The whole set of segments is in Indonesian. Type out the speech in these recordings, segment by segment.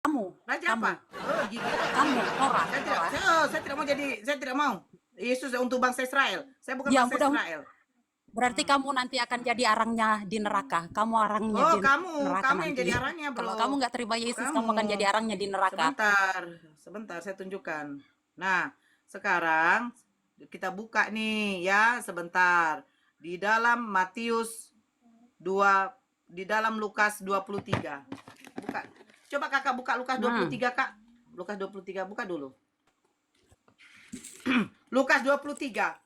Kamu, Raja kamu, apa? Oh, gigi. kamu, Korah, Saya tidak mau jadi, saya tidak mau. Yesus untuk bangsa Israel. Saya bukan Ya, bangsa Israel. berarti kamu nanti akan jadi arangnya di neraka. Kamu arangnya Oh, di neraka kamu yang nanti. jadi arangnya, Kalau bro. kamu nggak terima Yesus, kamu Kamu. akan jadi arangnya di neraka. Sebentar, saya tunjukkan. Nah, sekarang kita buka nih ya, sebentar. Di dalam Matius 2, di dalam Lukas 23. Buka. Coba kakak buka Lukas 23, kak. Lukas 23, buka dulu. Lukas 23.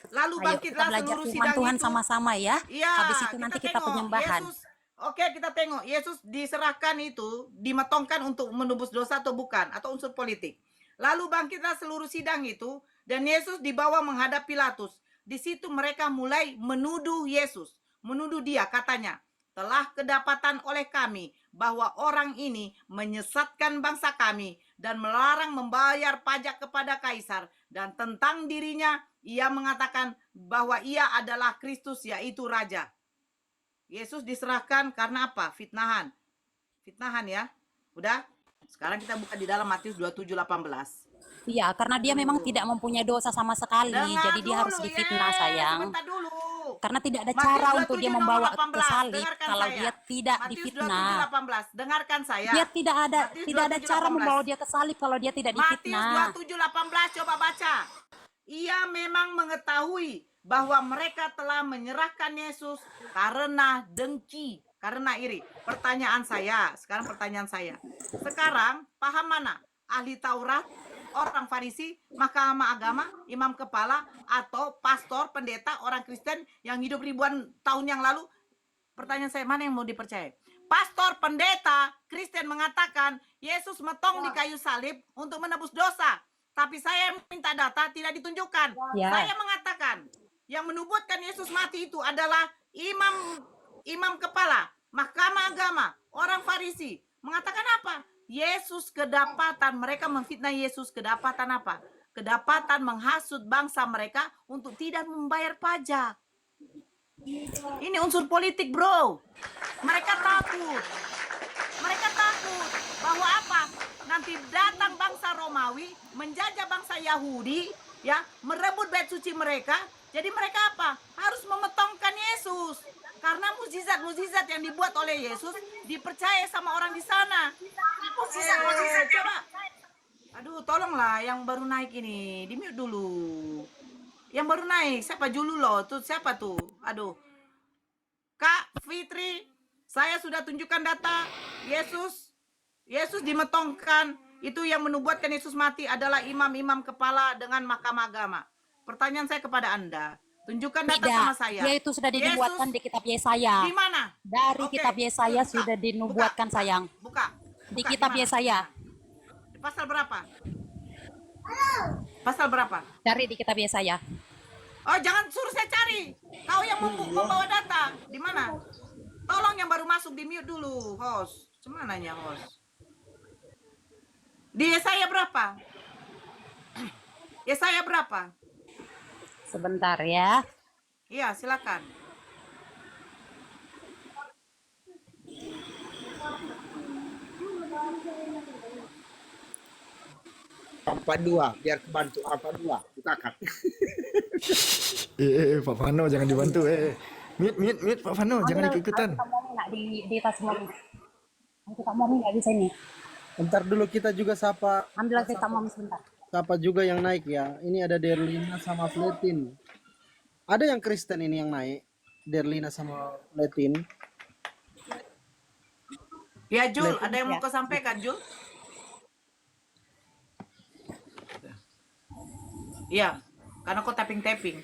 Lalu Ayo kita bangkitlah belajar seluruh firman sidang Tuhan itu. sama-sama ya. Iya, Habis itu kita nanti kita tengok penyembahan. Yesus. Oke, kita tengok Yesus diserahkan itu, dimetongkan untuk menebus dosa atau bukan, atau unsur politik. Lalu bangkitlah seluruh sidang itu, dan Yesus dibawa menghadap Pilatus. Di situ mereka mulai menuduh Yesus, menuduh dia, katanya, telah kedapatan oleh kami bahwa orang ini menyesatkan bangsa kami dan melarang membayar pajak kepada Kaisar, dan tentang dirinya ia mengatakan bahwa ia adalah Kristus, yaitu Raja. Yesus diserahkan karena apa? Fitnahan. Fitnahan ya. Udah? Sekarang kita buka di dalam Matius 27:18. Iya, karena dia memang tidak Aduh. mempunyai dosa sama sekali, Dengar jadi dia harus dulu, difitnah, sayang. sebentar dulu. Karena tidak ada Matius cara untuk dia 27 nomor membawa ke 18, salib dengarkan kalau saya. dia tidak Matius 27 difitnah. 18, dengarkan saya. Dia Matius tidak ada 27 cara membawa 18. dia ke salib kalau dia tidak Matius difitnah. 27 18, coba baca. Ia memang mengetahui bahwa mereka telah menyerahkan Yesus karena dengki, karena iri. Sekarang pertanyaan saya. Sekarang paham mana? Ahli Taurat, orang Farisi, mahkamah agama, imam kepala, atau pastor, pendeta, orang Kristen yang hidup ribuan tahun yang lalu? Pertanyaan saya, mana yang mau dipercaya? Pastor, pendeta, Kristen mengatakan Yesus metong di kayu salib untuk menebus dosa. Tapi saya minta data, tidak ditunjukkan. Ya. Saya mengatakan yang menubuatkan Yesus mati itu adalah imam kepala, mahkamah agama, orang Farisi. Mengatakan apa? Yesus kedapatan, mereka memfitnah Yesus kedapatan apa? Kedapatan menghasut bangsa mereka untuk tidak membayar pajak. Ini unsur politik, bro. Mereka takut. Mereka takut bahwa apa? Nanti datang bangsa Romawi, menjajah bangsa Yahudi, ya, merebut bait suci mereka. Jadi mereka apa? Harus memetongkan Yesus. Karena mukjizat-mukjizat yang dibuat oleh Yesus dipercaya sama orang di sana. Coba. Aduh, tolonglah yang baru naik ini, di-mute dulu. Yang baru naik, siapa Julu loh? Tuh siapa tuh? Aduh. Kak Fitri, saya sudah tunjukkan data Yesus dimetongkan. Itu yang menubuatkan Yesus mati adalah imam-imam kepala dengan mahkamah agama. Pertanyaan saya kepada Anda, tunjukkan data Tidak, sama saya. dia itu sudah dinubuatkan di kitab Yesaya. Di mana? Dari kitab Yesaya sudah dinubuatkan, sayang. Buka. Di kitab Yesaya. Di pasal berapa? Pasal berapa? Cari di kitab Yesaya. Oh, jangan suruh saya cari. Kau yang membawa data. Di mana? Tolong yang baru masuk di mute dulu, host. Cemananya, host? Di Yesaya berapa? Yesaya berapa? Sebentar ya. Iya, silakan. Empat dua, biar kebantu 42. Bukakan. Pak Fano jangan dibantu. Mute Pak Fano, jangan ikut-ikutan. Kita mau nggak di tas momi? Kita momi nggak bisa ini. Ntar dulu kita juga sapa. Ambil kita momi sebentar. Sapa juga yang naik ya. Ini ada Derlina sama Fletin. Ada yang Kristen ini yang naik. Derlina sama Fletin. Ya, Jul, ada yang mau kau sampaikan, Jul? Iya, karena kau tapping-tapping.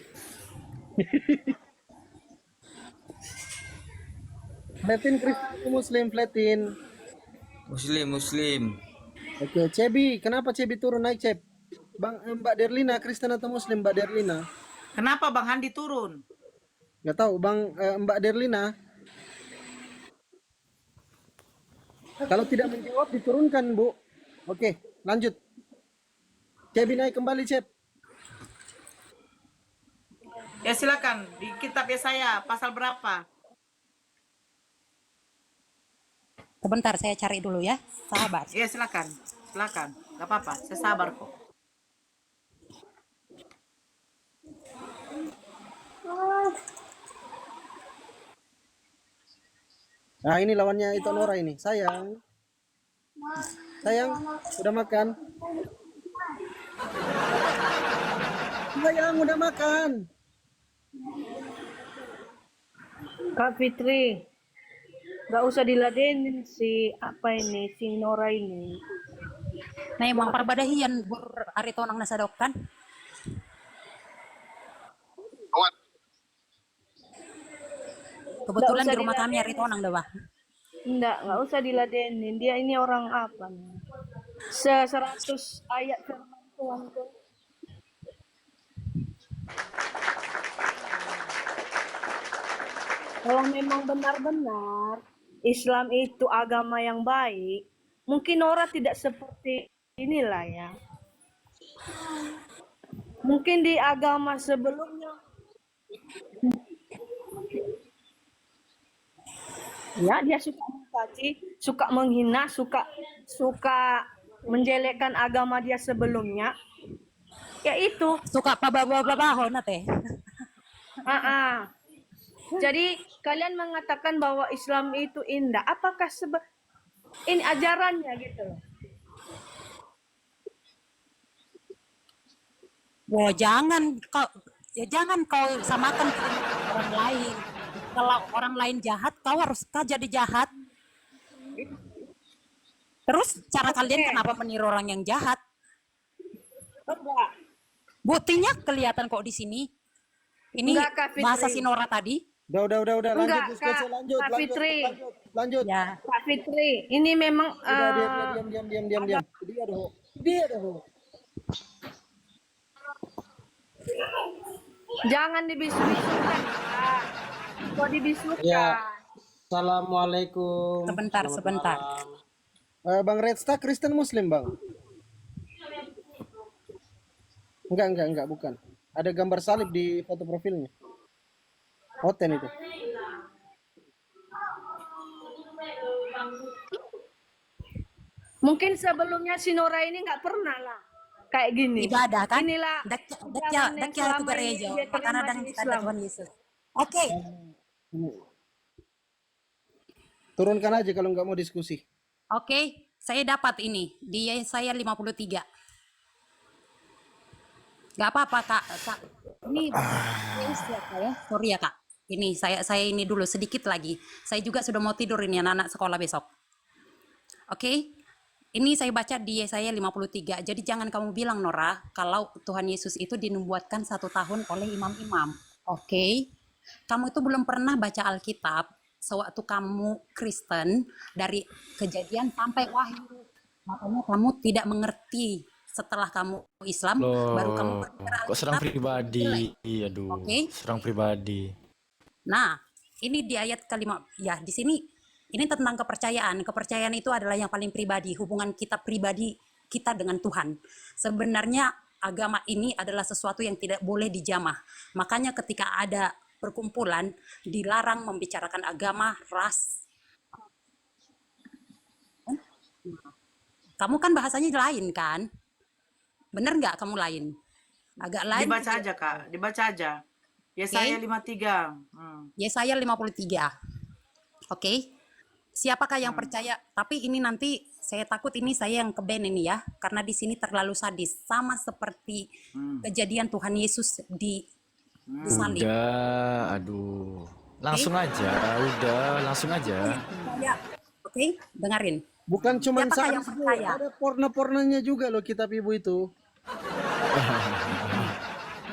Fletin Kristen Muslim Fletin. Muslim. Oke, Cebi, kenapa Cebi turun naik Cep? Mbak Derlina Kristen atau Muslim Mbak Derlina? Kenapa Bang Handi turun? Gak tahu Mbak Derlina. Kalau tidak menjawab diturunkan Bu. Oke, lanjut. Cebi naik kembali Cep. Ya silakan, di kitab Yesaya pasal berapa? Sebentar, saya cari dulu ya. Sabar. Ya silakan, silakan. Gak apa-apa, saya sabar kok. Nah, ini lawannya itu Nora ini. Sayang. Sayang, udah makan? Sayang, udah makan. Kak Fitri, nggak usah diladenin si apa ini, si Nora ini. Nah, emang perbadahian aritonang nasadok kan? Kebetulan Nggak di usah rumah kami diladenin. aritonang dah, Bah. Nggak usah diladenin. Dia ini orang apa nih? 100 ayat firman Tuhan tuh. Kalau memang benar-benar Islam itu agama yang baik, mungkin Nora tidak seperti inilah ya. Mungkin di agama sebelumnya, ya dia suka mencaci, suka menghina, suka menjelekkan agama dia sebelumnya. Ya itu. Suka pabababahon na teh. Jadi kalian mengatakan bahwa Islam itu indah. Apakah ini ajarannya gitu loh? Wah, jangan kau samakan dengan orang lain. Kalau orang lain jahat, kau harus jadi jahat. Terus cara kalian kenapa meniru orang yang jahat? Enggak. Buktinya kelihatan kok di sini. Ini Enggak, Kak Fitri. bahasa si Nora tadi. Udah. Lanjut Enggak, diskusi, Kak Fitri. lanjut. Ya, Kak Fitri, ini memang Udah, diam. Dia dah. jangan dibisukan. Kok dibisukan? Ya. Assalamualaikum. sebentar. Bang Redsta Kristen Muslim, Bang? Enggak, bukan. Ada gambar salib di foto profilnya. Hoten itu. Mungkin sebelumnya si Nora ini nggak pernah lah kayak gini. Ibadah kan? Inilah Dakya yang itu selama ini gereja. dia Karena terima dan di kita Islam. Tuhan Yesus. Oke. Turunkan aja kalau nggak mau diskusi. Oke, saya dapat ini di Yesaya 53. Gak apa-apa Kak. Ini siapa ya? Sorry ya Kak. Ini saya ini dulu sedikit lagi. Saya juga sudah mau tidur ini anak-anak sekolah besok. Oke. Ini saya baca di Yesaya 53. Jadi jangan kamu bilang Nora kalau Tuhan Yesus itu dinubuatkan 1 tahun oleh imam-imam. Oke. Kamu itu belum pernah baca Alkitab sewaktu kamu Kristen dari Kejadian sampai Wahyu. Makanya kamu tidak mengerti setelah kamu Islam baru kamu berbicara Kok serang Alkitab. pribadi? Aduh, Oke. serang pribadi. Nah, ini di ayat kelima, ya di sini ini tentang kepercayaan. Kepercayaan itu adalah yang paling pribadi, hubungan kita pribadi kita dengan Tuhan. Sebenarnya agama ini adalah sesuatu yang tidak boleh dijamah. Makanya ketika ada perkumpulan dilarang membicarakan agama, ras. Kamu kan bahasanya lain kan? Bener nggak kamu lain? Agak lain. Dibaca aja Kak, dibaca aja. Yesaya 53. Yesaya 53. Oke. Siapakah yang percaya? Tapi ini nanti saya takut ini saya yang ke-ban ini ya, karena di sini terlalu sadis, sama seperti kejadian Tuhan Yesus disalib. Udah, aduh. Langsung aja, langsung aja. Ya, oke, dengerin. Bukan cuma Siapakah yang sadis, Bu. percaya? Ada porno-pornonya juga loh kitab ibu itu.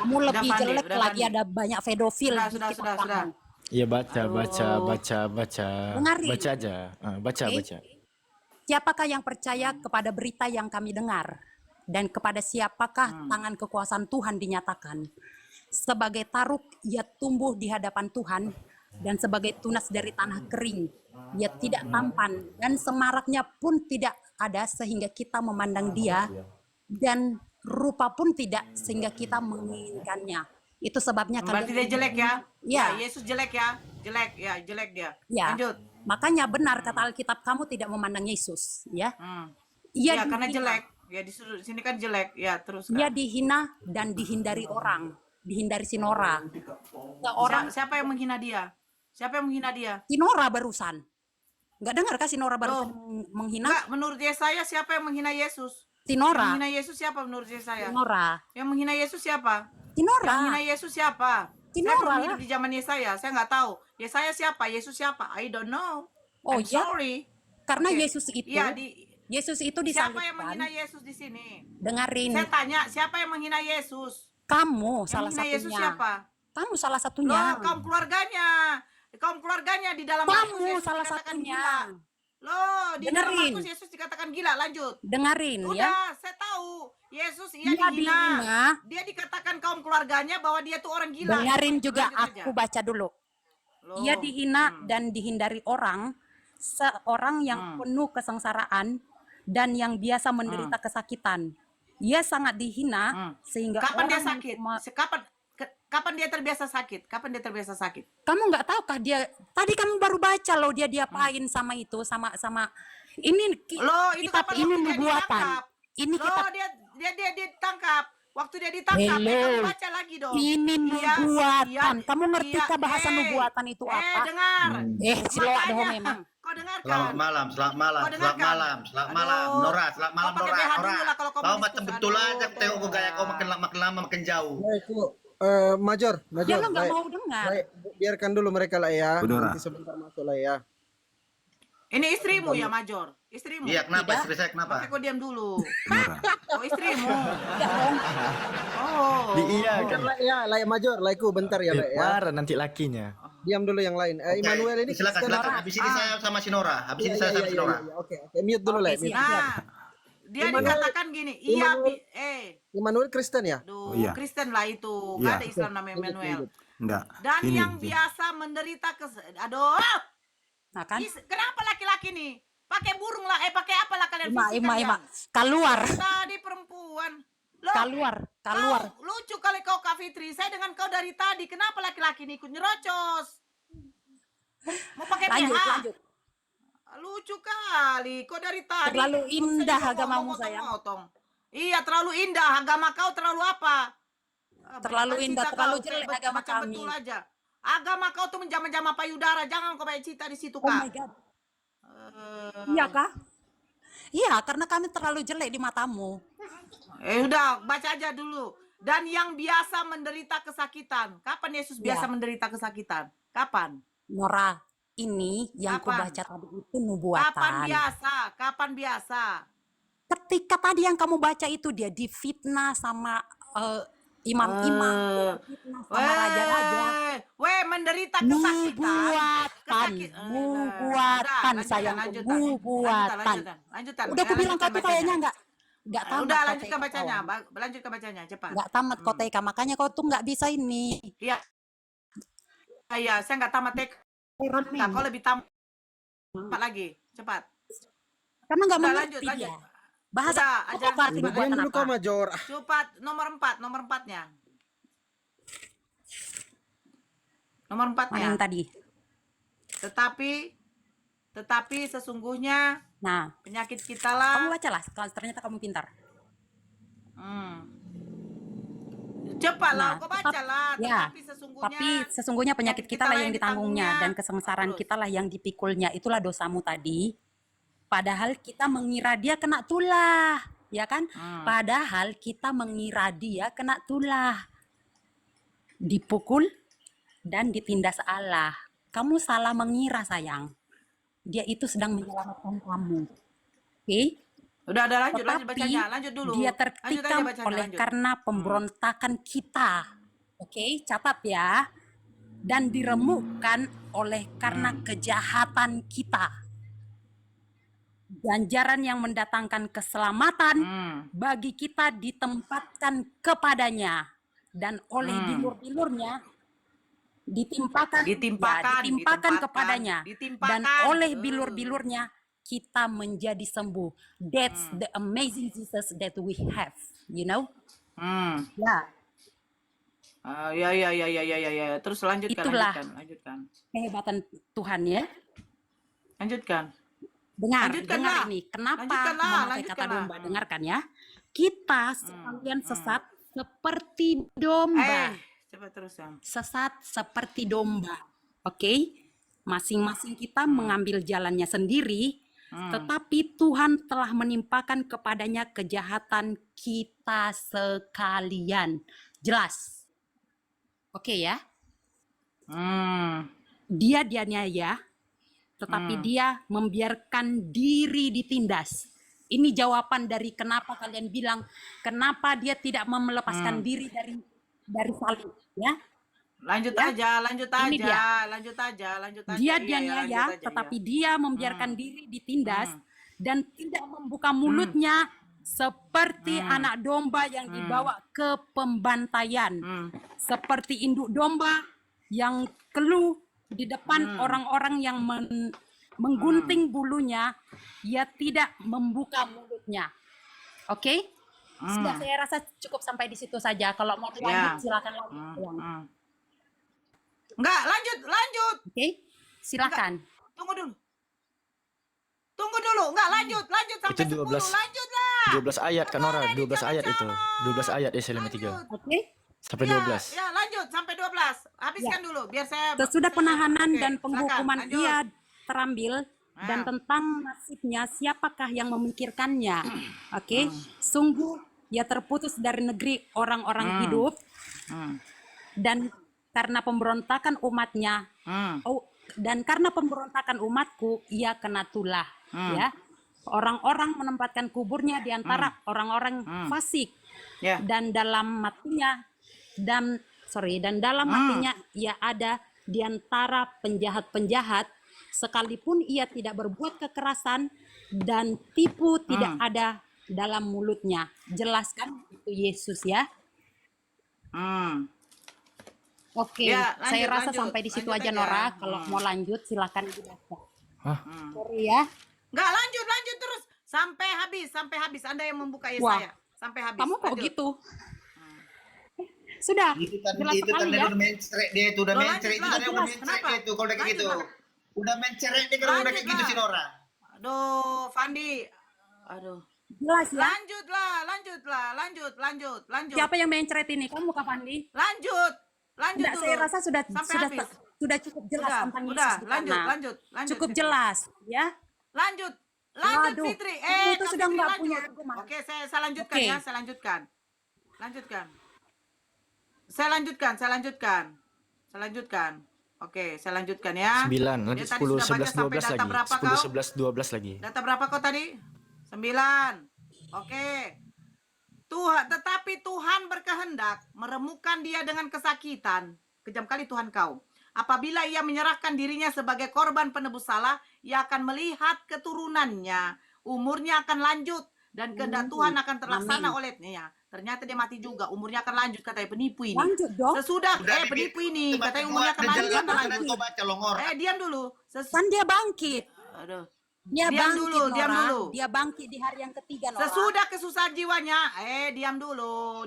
Kamu lebih Fandi, jelek udah lagi, Fandi. ada banyak pedofil di Sudah. kitab kamu. Iya baca. Dengarin. Baca aja. Baca. Siapakah yang percaya kepada berita yang kami dengar? Dan kepada siapakah tangan kekuasaan Tuhan dinyatakan? Sebagai taruk, ia tumbuh di hadapan Tuhan. Dan sebagai tunas dari tanah kering, ia tidak tampan. Dan semaraknya pun tidak ada sehingga kita memandang dia. Dan rupa pun tidak sehingga kita menginginkannya. Itu sebabnya Berarti dia jelek ya? Ya. Yesus jelek ya? Jelek dia. Ya. Lanjut. Makanya benar kata Alkitab, kamu tidak memandang Yesus, ya. Ya, Ia karena dihina, jelek. Ya disuruh di sini kan jelek. Ya, terus ia Kak. dihina dan dihindari orang, dihindari si Nora. Seorang Siapa yang menghina dia? Siapa yang menghina dia? si Nora barusan. Nggak dengar kah si Nora barusan Loh, menghina? enggak, menurut Yesaya siapa yang menghina Yesus? Si Yang Nora, menghina Yesus siapa menurut si Yesaya? Nora, Yang menghina Yesus siapa? si Yang Nora, menghina Yesus siapa? si Saya Nora belum lah. hidup di zaman Yesaya, saya nggak tahu. Yesaya siapa? Yesus siapa? I don't know. Oh I'm ya, sorry. karena Oke. Yesus itu Siapa yang menghina disalibkan. Yesus di sini? Dengerin, Saya tanya, siapa yang menghina Yesus? kamu Yang salah menghina Yesus satunya. siapa? Kamu salah Loh, satunya. kaum keluarganya. Kaum keluarganya di dalam Markus Kamu Yesus salah dikatakan satunya. gila. Loh, di dalam Dengerin, Markus Yesus dikatakan gila. Lanjut. dengerin ya. Udah, saya tahu. Yesus ia Dia dihina. dihina. Dia dikatakan kaum keluarganya bahwa dia tuh orang gila. Dengerin juga, Lanjut aja. aku baca dulu. Loh. Ia dihina dan dihindari orang, seorang yang Hmm. penuh kesengsaraan dan yang biasa menderita kesakitan. Ia sangat dihina sehingga Kapan dia orang yang sakit? cuma- Kapan dia terbiasa sakit? Kapan dia terbiasa sakit? Kamu nggak tahukah dia? Tadi kamu baru baca loh dia diapain sama itu, sama ini Loh, itu kitab kapan ini waktu dia nubuatan. ditangkap? Ini Loh, kitab dia ditangkap. Waktu dia ditangkap, Hello. kamu baca lagi dong. ini Iya, nubuatan. iya, Kamu ngerti iya, kah bahasa nubuatan itu apa? dengar. Si lo Makanya, doh memang. kau dengarkan. Selamat malam, selamat malam, Kau selamat dengarkan. malam, selamat malam. Aduh. Nora, selamat malam Kau pakai Nora. BH Nora. dulu lah kalau kau Kau mau macam diskusi. betul Aduh, aja tengok tolong gaya kau lah. makin lama makin jauh. Baik, Major, Dia lo nggak baik. mau dengar. Baik, biarkan dulu mereka lah ya. Udara. Nanti sebentar masuk lah ya. Ini istrimu ya, Major? Istrimu? Iya, kenapa? Tidak. Istri saya kenapa? Makanya kau diam dulu. Nora. Oh, istrimu. Tidak dong. Oh. Iya Bentar lah ya, lah ya, Major, laiku bentar ya, lah ya. Marah nanti lakinya. Diam dulu yang lain. Immanuel ini silakan, Kristen. silakan. Habis ini saya sama si Nora. Habis ini saya sama si Nora. Oke, mute dulu lah. Oke, Mute. siap. Nah, dia Immanuel- dikatakan gini, iya, Immanuel- Immanuel Kristen ya? aduh, Oh, iya. Kristen lah itu, Iya. nggak ada Islam namanya Emmanuel. Enggak. Dan Sini, yang sini. biasa menderita aduh, Nah kan? kenapa laki-laki nih? Pakai burung lah, pakai apa lah kalian? Ima, fungsikan ima, ya? ima. Keluar, Tadi perempuan. Loh, keluar. kau lucu kali kau Kak Fitri. Saya dengan kau dari tadi. Kenapa laki-laki ini ikut nyerocos? Mau pakai Lanjut, PH? lanjut. Lucu kali. Kau dari tadi. Terlalu Saya indah juga agamamu, mau sayang. motong-motong. Iya, terlalu indah. Agama kau terlalu apa? Terlalu Banyak indah, cita terlalu kau. jelek Kayak agama macam kami. betul aja. Agama kau tuh menjama-jama payudara. Jangan kau banyak cita di situ, Oh my Kak. God. Iya kah? Iya, karena kami terlalu jelek di matamu. Udah, baca aja dulu. Dan yang biasa menderita kesakitan. Kapan Yesus biasa Ya. menderita kesakitan? Kapan? Nora, ini yang Kapan? kubaca tadi itu nubuatan. Kapan biasa? Kapan biasa? Ketika tadi yang kamu baca itu dia difitnah sama imam-imam, difitnah sama raja-raja. Menderita kesakitan. Nubuatan, nubuatan sayang, nubuatan. Lanjutan. Udah aku bilang kau tuh kayaknya nggak tamat. Udah, kau lanjutkan TK bacanya. kawan. Lanjutkan bacanya, cepat. Nggak tamat kau TK, makanya kau tuh nggak bisa ini. Iya. Iya, saya nggak tamat TK. Heran Nah, kau memang. lebih tamat lagi. Cepat. Karena nggak Udah, mengerti lanjut, dia. lanjut. Bahasa Udah, kok ajaran ngerti kasih Diam nubuatan dulu apa? kau, Major. Cepat, nomor 4-nya. Nomor Mana yang 4-nya. tadi? Tetapi sesungguhnya Nah, penyakit kita lah. kamu bacalah. Kalau ternyata kamu pintar. Cepat lah, Nah, kau baca lah. ya, Tetapi Tapi sesungguhnya penyakit kita lah yang ditanggungnya dan kesengsaraan Terus. kita lah yang dipikulnya. Itulah dosamu tadi. Padahal kita mengira dia kena tulah, ya kan? Padahal kita mengira dia kena tulah. Dipukul dan ditindas Allah. Kamu salah mengira, sayang. Dia itu sedang menyelamatkan kamu. Oke? Udah lanjut Tetapi bacanya, lanjut dulu. dia Lanjut aja tertikam bacanya, oleh lanjut. karena pemberontakan kita. Oke, catat ya. Dan diremukkan oleh karena kejahatan kita. Ganjaran yang mendatangkan keselamatan bagi kita ditempatkan kepadanya. Dan oleh bilur-bilurnya ditimpakan kepadanya. Dan oleh bilur-bilurnya kita menjadi sembuh. That's the amazing Jesus that we have, you know? Ya, Ya. Terus lanjutkan, Itulah. lanjutkan. kehebatan Tuhan ya. Lanjutkan. Dengar Lanjutkanlah. ini. Kenapa Lanjutkanlah, memakai kata lanjutkanlah. domba? Dengarkan ya. Kita sekalian sesat seperti domba. Coba teruskan. Sesat seperti domba. Oke? Masing-masing kita mengambil jalannya sendiri, tetapi Tuhan telah menimpakan kepadanya kejahatan kita sekalian. Jelas? Oke ya? Dia dianiaya, tetapi dia membiarkan diri ditindas. Ini jawaban dari kenapa kalian bilang, kenapa dia tidak melepaskan diri dari salib, ya? Lanjut Ya, aja, lanjut ini aja, dia. lanjut aja, lanjut aja. Dia Iya, dianiaya, lanjut aja, tetapi iya. dia membiarkan diri ditindas dan tidak membuka mulutnya seperti anak domba yang dibawa ke pembantaian. Seperti induk domba yang keluh di depan orang-orang yang menggunting bulunya, ia tidak membuka mulutnya. Oke? Sudah, saya rasa cukup sampai di situ saja. Kalau mau lanjut, silakan lanjut. Enggak, lanjut. Oke? Silakan. Tunggu dulu. Enggak, lanjut sampai Itu 10. 12. Lanjutlah. 12 ayat kan Nora, Kemana 12 ayat itu. dicacat-cacat? 12 ayat Yesaya 53. Oke? Sampai Ya, 12. ya, lanjut sampai 12. Habiskan dulu biar saya Sesudah penahanan Oke, dan silakan, penghukuman lanjut. ia terambil dan tentang nasibnya siapakah yang memikirkannya. Oke, sungguh ia terputus dari negeri orang-orang hidup dan karena pemberontakan umatnya dan karena pemberontakan umatku ia kena tulah, ya. Orang-orang menempatkan kuburnya di antara orang-orang fasik. Ya. Dan dalam matinya hatinya ia ada di antara penjahat-penjahat, sekalipun ia tidak berbuat kekerasan dan tipu tidak ada dalam mulutnya. Jelaskan itu Yesus ya. Oke, Ya, saya rasa lanjut. sampai di situ Lanjut aja aja. Nora. Kalau mau lanjut silakan dibaca. Hah? Sorry ya. Enggak, lanjut terus sampai habis. Anda yang membuka Wah, Yesaya sampai habis. kamu kok Lanjut. gitu? Sudah, jelas Itu sekali tanda ya. udah mencerek dia itu udah Loh, mencerek itu lanjut tanda lah, udah jelas. mencerek Kenapa? dia itu kalau udah kayak Lanjut gitu. lah. Udah mencerek dia kalau udah kayak Lanjut gitu lah. si Nora. Aduh, Fandi. Aduh. Jelas ya. Lanjut. Siapa yang mencret ini? Kamu kapan nih? Lanjut Enggak, dulu. saya rasa sampai habis. sudah cukup jelas Udah, tentang udah, Yesus di sana. lanjut, Cukup Fitri. jelas, ya. Lanjut Waduh, Fitri. kamu tuh Kak sudah Fitri, nggak lanjut. punya argumen. Oke, saya lanjutkan Oke. ya, saya lanjutkan. Saya lanjutkan. Oke, saya lanjutkan ya. 9, nanti Dia tadi 10, sudah baca 11, sampai 12 data lagi. berapa 10, kau? 11, 12 lagi. Data berapa kau tadi? 9. Oke. Tetapi Tuhan berkehendak meremukkan dia dengan kesakitan. Kejam kali Tuhan kau. Apabila ia menyerahkan dirinya sebagai korban penebus salah, ia akan melihat keturunannya. Umurnya akan lanjut dan kehendak Tuhan akan terlaksana Amin. olehnya. Ternyata dia mati juga. Umurnya akan lanjut, katanya penipu ini. Lanjut dong. Sesudah Udah, penipu ini, Coba katanya coba umurnya akan ada lanjut, jalan akan mana lanjut. kau baca longor. Diam dulu. Kan dia bangkit. Aduh. Dia Diam bangkit, dulu, Nora. diam dulu. Dia bangkit di hari yang ketiga, Nora. Sesudah kesusahan jiwanya, diam dulu.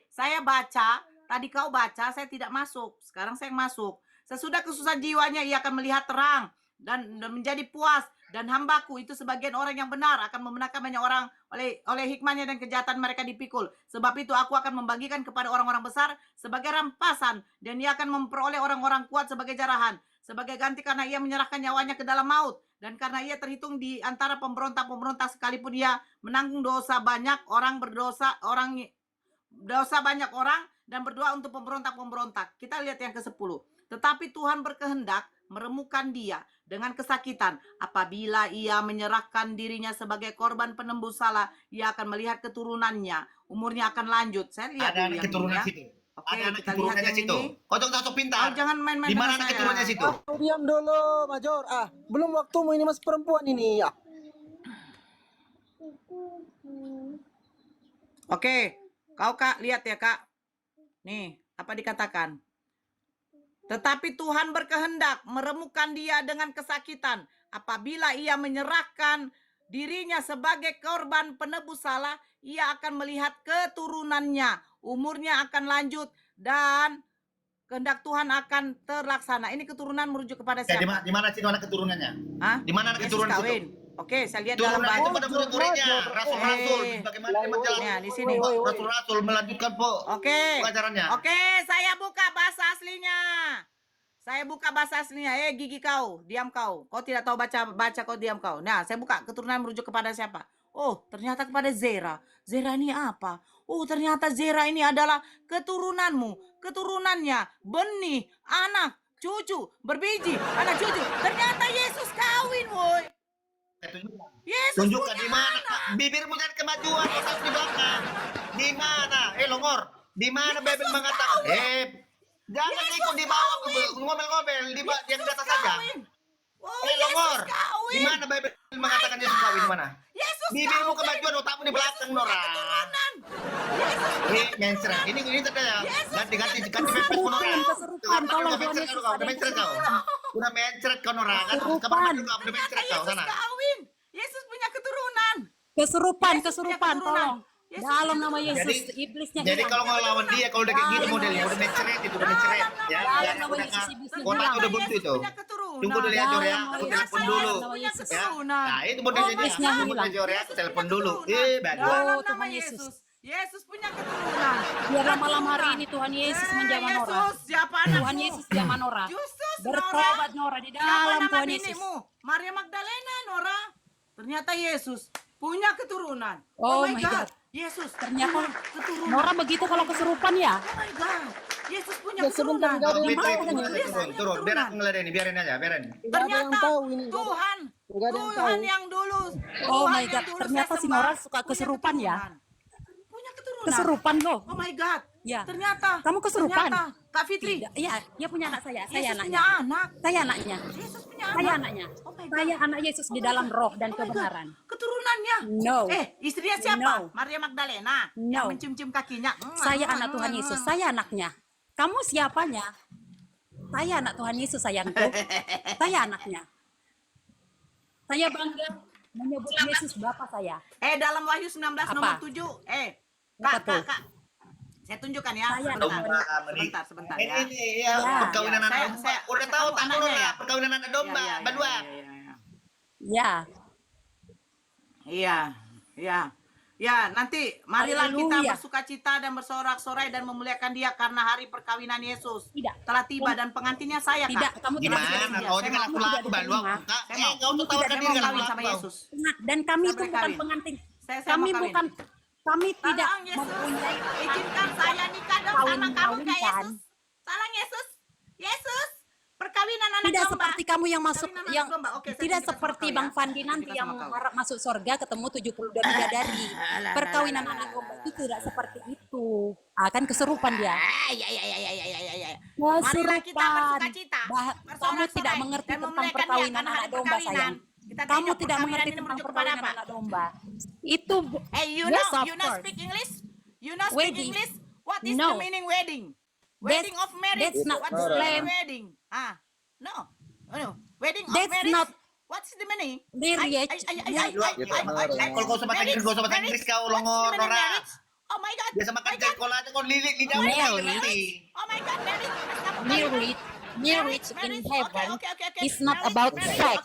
Saya baca, tadi kau baca, saya tidak masuk. Sekarang saya masuk. Sesudah kesusahan jiwanya, ia akan melihat terang dan menjadi puas. Dan hambaku itu sebagian orang yang benar akan membenarkan banyak orang oleh hikmahnya dan kejahatan mereka dipikul. Sebab itu aku akan membagikan kepada orang-orang besar sebagai rampasan, dan ia akan memperoleh orang-orang kuat sebagai jarahan, sebagai ganti karena ia menyerahkan nyawanya ke dalam maut, dan karena ia terhitung di antara pemberontak-pemberontak, sekalipun ia menanggung dosa banyak orang banyak orang dan berdoa untuk pemberontak-pemberontak. Kita lihat yang ke-10. Tetapi Tuhan berkehendak meremukkan dia dengan kesakitan. Apabila ia menyerahkan dirinya sebagai korban penembus salah, ia akan melihat keturunannya. Umurnya akan lanjut. Saya lihat Ada dulu anak yang keturunan ini ya. situ. Oke, Ada anak kita lihat keturunannya yang situ. ini. Kau tak pintar. Oh, jangan main-main Di mana dengan anak saya. keturunannya situ? Oh, diam dulu, Major. Belum waktumu ini mas perempuan ini. Oke, kau Kak, lihat ya Kak. Nih, apa dikatakan? Tetapi Tuhan berkehendak meremukkan dia dengan kesakitan. Apabila ia menyerahkan dirinya sebagai korban penebus salah, ia akan melihat keturunannya. Umurnya akan lanjut dan kehendak Tuhan akan terlaksana. Ini keturunan merujuk kepada Ya, siapa? di mana sih mana keturunannya? Hah? Di mana ada Yesus keturunan kawin. itu? Oke, saya lihat dalam Turunan itu Bible. pada murid-muridnya, rasul-rasul. Eh. Bagaimana dia menjelaskan? Nah, di sini. Rasul-rasul melanjutkan po Oke. pengajarannya. Oke, saya buka bahasa aslinya. Saya buka bahasa aslinya. Gigi kau, diam kau. Kau tidak tahu baca kau diam kau. Nah, saya buka keturunan merujuk kepada siapa? Oh, ternyata kepada Zera. Zera ini apa? Oh, ternyata Zera ini adalah keturunanmu. Keturunannya benih, anak, cucu, berbiji, anak cucu. Ternyata Yesus kawin, woi. Yesus Tunjukkan punya di mana anak. bibirmu jangan kemajuan otak di belakang. Di mana? Longor. Di mana Bible mengatakan? Jangan ikut di bawah ngomel-ngomel yang di atas saja. Kawin. Oh, Longor. Yesus kawin. Di mana Bible mengatakan Yesus kawin di mana? Yesus Bibirmu kawin. kemajuan otakmu di belakang Nora. Keturunan. Yesus Mencret. Ini tadi ya. Ganti pepes Nora. Keserupan, tolong Tuhan Mencret Yesus. kau, udah mencret kau. Udah mencret kau Nora kan? Kesurupan. Kapan juga udah mencret ternyata kau Yesus sana. kawin. Yesus punya keturunan. Keserupan, Yesus punya keserupan, keturunan. tolong. Yesus Dalam punya nama keturunan. Yesus, iblisnya Jadi hilang. kalau mau lawan dia, kalau udah kayak gitu modelnya, udah mencret itu, udah mencret. Ya, Dalam ya, nama udah Yesus, iblisnya kotak hilang. udah buntu itu. Punya keturunan. Tunggu dulu ya, Jor ya. Aku Dalam telepon nama dulu. Yesus, Punya Yesus. Ya. keturunan. Nah, itu modelnya dia. Iblisnya Tunggu hilang. dulu Jor ya, aku Yesus telepon punya dulu. keturunan. Bagus. Dalam Oh, nama Tuhan Yesus. Yesus. Yesus punya keturunan. Biarlah malam hari ini Tuhan Yesus menjamah Nora. Yesus, siapa anakmu? Tuhan Yesus jamah Nora. Yesus, Bertobat Nora di Siapa dalam nama Tuhan Yesus. binimu? Maria Magdalena, Nora. Ternyata Yesus punya keturunan. Oh my my God. God. Yesus Ternyata punya keturunan. Nora begitu kalau keserupan ya. Oh my God. Yesus punya Ya, sebentar, keturunan. nggak ada yang Fitri, tahu. turun. Biar aku ngeladeni, biarin aja, biarin. Nggak ada yang Ternyata tahu ini. Tuhan, Nggak ada yang Tuhan tahu. yang dulu. Oh Tuhan my yang God, dulu ternyata saya si sembah, Nora suka punya keserupan ya? keturunan. Punya keturunan. Keserupan loh. Oh my God. Ya. Ternyata. Kamu keserupan? Ternyata, Kak Fitri. Tidak, iya, dia punya anak saya. Saya Yesus anaknya. punya anak. Saya anaknya. Yesus punya Saya anak. anaknya. Oh my God. Saya anak Yesus di dalam roh dan Oh my God. kebenaran. Keturunannya. No. Istrinya siapa? No. Maria Magdalena. No. Yang mencium-cium kakinya. Saya anak Tuhan Yesus. Saya anaknya. Kamu siapanya? Saya anak Tuhan Yesus sayangku. Saya anaknya. Saya bangga menyebut Yesus Bapa saya. Dalam Wahyu 19 nomor Apa? 7. Apa tuh? Kak. Saya tunjukkan ya. Saya Sebentar ya. Ini ya, Ya. perkawinan Ya, anak saya- domba. saya- Udah saya tahu tahu tak anaknya dulu ya. lah, perkawinan anak domba, berdua. Ya, Iya. Ya, nanti marilah kita Haleluya. bersukacita dan bersorak-sorai dan memuliakan Dia karena hari perkawinan Yesus Tidak. telah tiba dan pengantinnya saya, tidak. Kak. Kamu tidak bisa Gimana? diterima. Kau Saya jangan mau- laku-laku tidak balu diterima. aku. Kak. Saya mau- Kau tuh tahu Saya kan mau diri kawin laku sama kau. Yesus. Dan kami Saya itu boleh bukan kawin. pengantin. Saya Kami mau kawin. bukan. Kami tidak Tolong Yesus, mempunyai. izinkan saya nikah dong Kawin- sama kamu, Kak kawinkan. Yesus. Tolong Yesus. Yesus. Perkawinan anak Tidak domba. seperti kamu yang masuk Perkawinan yang anak domba. Oke, saya tidak tunjukkan sama seperti kau Bang ya. Fandi Saya nanti tunjukkan yang sama kau. harap masuk surga ketemu 72 bidadari. Perkawinan anak domba itu tidak seperti itu. Akan keserupan dia. Ya. Marilah kita Keserupan. bersukacita. Kamu tidak mengerti dan tentang memuliakan Dia perkawinan karena anak hari domba perkawinan. sayang. Kita Kamu tengok tidak perkawinan mengerti ini tentang merujuk kepada perkawinan apa? anak domba. Itu You yes, know, of you know course. speak English? You know speak Wedding. English? What is No. the meaning wedding? That's- Wedding of marriage. that's not What is the meaning same. wedding? No. Wedding of That's marriage. not What's the meaning? marriage. Kalau kau sama Inggris, kau sama Inggris kau longor, Nora. Oh my God. Biasa makan My God. sekolah aja kau lilit lidah Marriage. nanti. Oh my God, marriage. Marriage in heaven Okay. is not Marriage, about marriage. sex.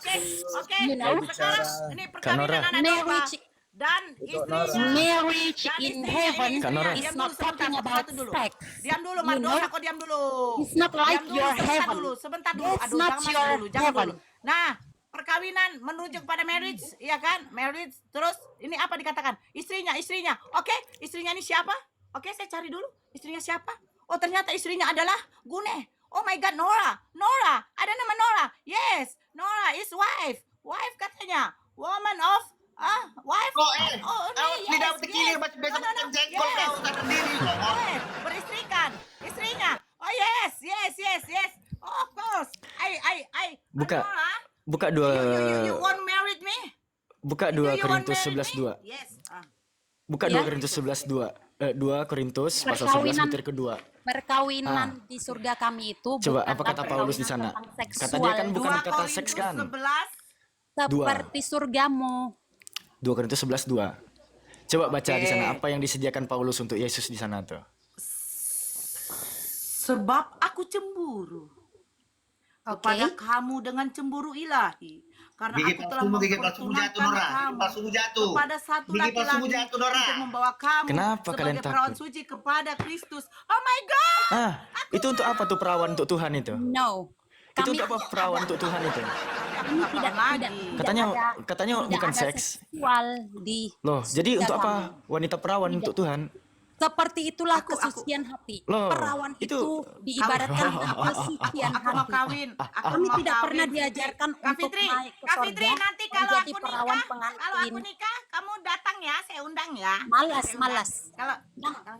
Okay. You know? Sekarang ini perkawinan Kanora. anak domba Marriage dan istrinya. Marriage Dan in istrinya heaven ini, Kanora. diam is dulu not sebentar, talking about satu dulu. sex. Diam dulu, You Mardosa, know? kau diam dulu. It's not like Diam dulu, your sebentar heaven. dulu, sebentar dulu. That's Aduh, not jangan masuk your dulu, jangan heaven. dulu. Nah, perkawinan menuju kepada marriage, iya kan? Marriage, terus ini apa dikatakan? Istrinya. Oke, istrinya ini siapa? Oke, saya cari dulu. Istrinya siapa? Oh, ternyata istrinya adalah Gune. Oh my God, Nora. Ada nama Nora. Yes, Nora is wife. Wife katanya. Woman of wife. Lidah terkilir macam biasa makan jengkol kau tak sendiri. Beristrikan. Istrinya. Oh yes. Of course. I. Buka. Nora, Buka You want married me? buka 2 You want Korintus married 11:2. me? Yes. Buka Ya. 2 Korintus 11:2. 2 Korintus pasal 11 Perkawinan. butir kedua. Perkawinan di surga kami itu Coba bukan apa kata Paulus di sana? perkawinan tentang Kata dia kan seksual. bukan 2 kata Korintus seks kan? 11. Seperti surgamu. 2 Korintus 11:2. Coba baca di sana Oke. apa yang disediakan Paulus untuk Yesus di sana tuh. Sebab aku cemburu Oke. kepada kamu dengan cemburu ilahi. Karena Gigi aku telah palsumu jatuh, mempertunankan Nora. Gigi kamu palsumu jatuh. kepada satu Gigi palsumu laki-laki jatuh, Nora. untuk membawa kamu Kenapa kalian sebagai perawan takut? suci kepada Kristus. Oh my God! Ah, itu untuk apa tuh perawan untuk Tuhan itu? No. Itu Kami untuk apa perawan untuk Tuhan itu? kami tidak Katanya tidak bukan ada seks. seksual di Loh, jadi surga untuk apa kami. wanita perawan untuk Tuhan? Seperti itulah Aku- kesucian hati. Loh, Perawan itu- itu diibaratkan dengan kesucian Aku mau hati. kawin. Aku Kami mau tidak kawin, pernah Fitri. diajarkan Kak untuk Fitri, naik ke Kak Fitri, surga nanti kalau menjadi aku perawan nikah, kalau aku pengantin. nikah, kamu datang ya, saya undang ya. Malas, Saya undang. malas. Kalau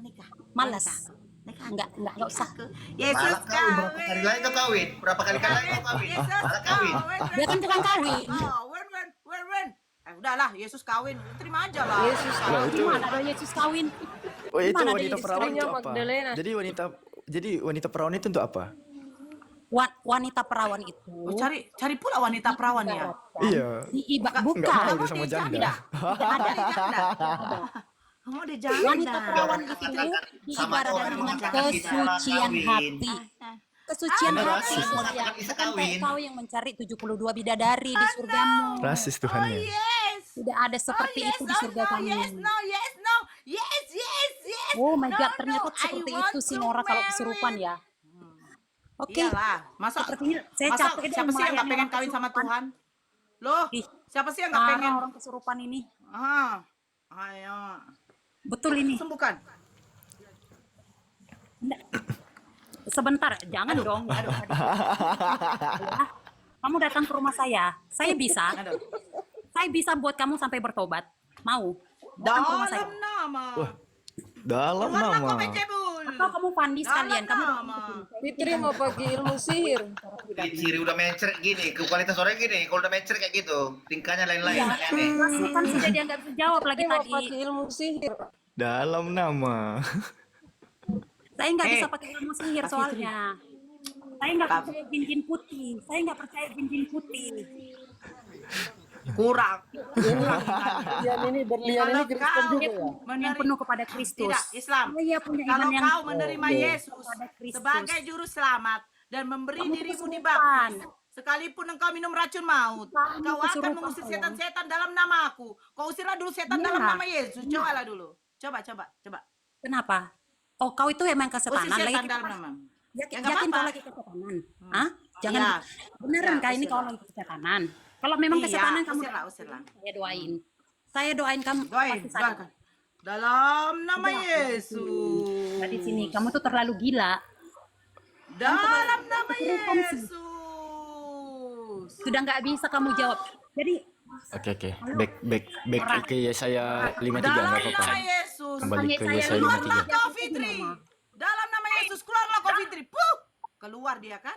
nikah, Malas. nikah. Enggak usah. Yesus Malah kau berapa kali lagi kau kawin? Berapa kali kau kawin? Yesus Malah kawin. kawin. Dia kan tukang kawin. Oh, when. Udahlah, Yesus kawin. Terima aja lah. Yesus Loh, itu Gimana ada Yesus kawin? Oh, itu Gimana ada wanita Yesus perawan kawin? itu apa? Magdalena. Jadi wanita perawan itu untuk apa? Wanita perawan itu Oh, cari pula wanita perawan ya. Iya. bukan. Enggak mau dia Kamu sama dia janda. Tidak ada. Kamu udah jangan. Wanita perawan itu Sama diibaratkan orang dengan mengatakan kita kesucian kawin. hati. Kesucian Anda hati. rasis, Sayang. mengatakan bisa Bukan kayak kawin. kau yang mencari 72 bidadari di surgamu. Rasis Tuhannya. Yes. Tidak ada seperti yes, itu di surga kami. Yes, no. Yes. Oh my God, No, ternyata I seperti want itu si to Nora kalau marry. kesurupan ya. Oke. Iyalah, masa Sepertinya saya masa capek deh siapa sih yang nggak melayani pengen orang kawin sama kesurupan. Tuhan? Loh, Ih, siapa sih yang nggak Parah pengen? orang kesurupan ini. Ayo, Betul ini. sembuhkan. Nggak. Sebentar, jangan dong. Aduh. Ya. Kamu datang ke rumah saya bisa. Aduh. Saya bisa buat kamu sampai bertobat. Mau? Datang ke rumah saya. Dalam nama. Wah, dalam Keluarlah nama. kau vegetable. Atau kamu Fandi sekalian. Kamu Dalam datang nama. ke sini. Fitri mau pakai ilmu sihir. Ciri udah mencret gini, ke kualitas orangnya gini. Kalau udah mencret kayak gitu, tingkahnya lain-lain. aneh. Kan sudah dia nggak bisa jawab lagi Fitri mau tadi. pakai ilmu sihir. Dalam nama. Saya nggak bisa Eh, pakai ilmu sihir soalnya. Saya nggak percaya jin-jin putih. Saya nggak percaya jin-jin putih. Kurang. Berlian ini Kalau Kristen kau juga ya. Yang menerima penuh kepada Kristus. Tidak, Islam. Saya punya Kalau iman yang kau menerima Oh, Yesus kepada Kristus. sebagai juru selamat dan memberi Kamu dirimu kesurupan. dibaptis, sekalipun engkau minum racun maut, Kamu kau akan kesurupan, mengusir sayang. setan-setan dalam namaku. Kau usirlah dulu setan Iya. dalam nama Yesus. Cobalah dulu. Coba. Kenapa? Oh, kau itu emang Usir kesetanan lagi. setan dalam nama. Yakin, Ya, nggak yakin kau apa-apa. lagi kesetanan? Hah? Jangan. Iya. Beneran Iya, kah ini kau usirlah. lagi kesetanan? Kalau memang Iya, kesetanan kamu usirlah. saya doain. Saya doain kamu Doain, pasti sadar. doakan. Dalam nama Udah. Yesus. Nah, di sini kamu tuh terlalu gila. Dalam nama kesurupan sih. Yesus. Sudah nggak bisa kamu jawab. Jadi Oke. Back ke Yesaya 53 Dalam enggak apa-apa. nama Yesus. Kembali ke Saya Yesaya luar 53. Keluarlah kau Fitri. Dalam nama Yesus keluarlah kau Fitri. Puh. Keluar dia kan?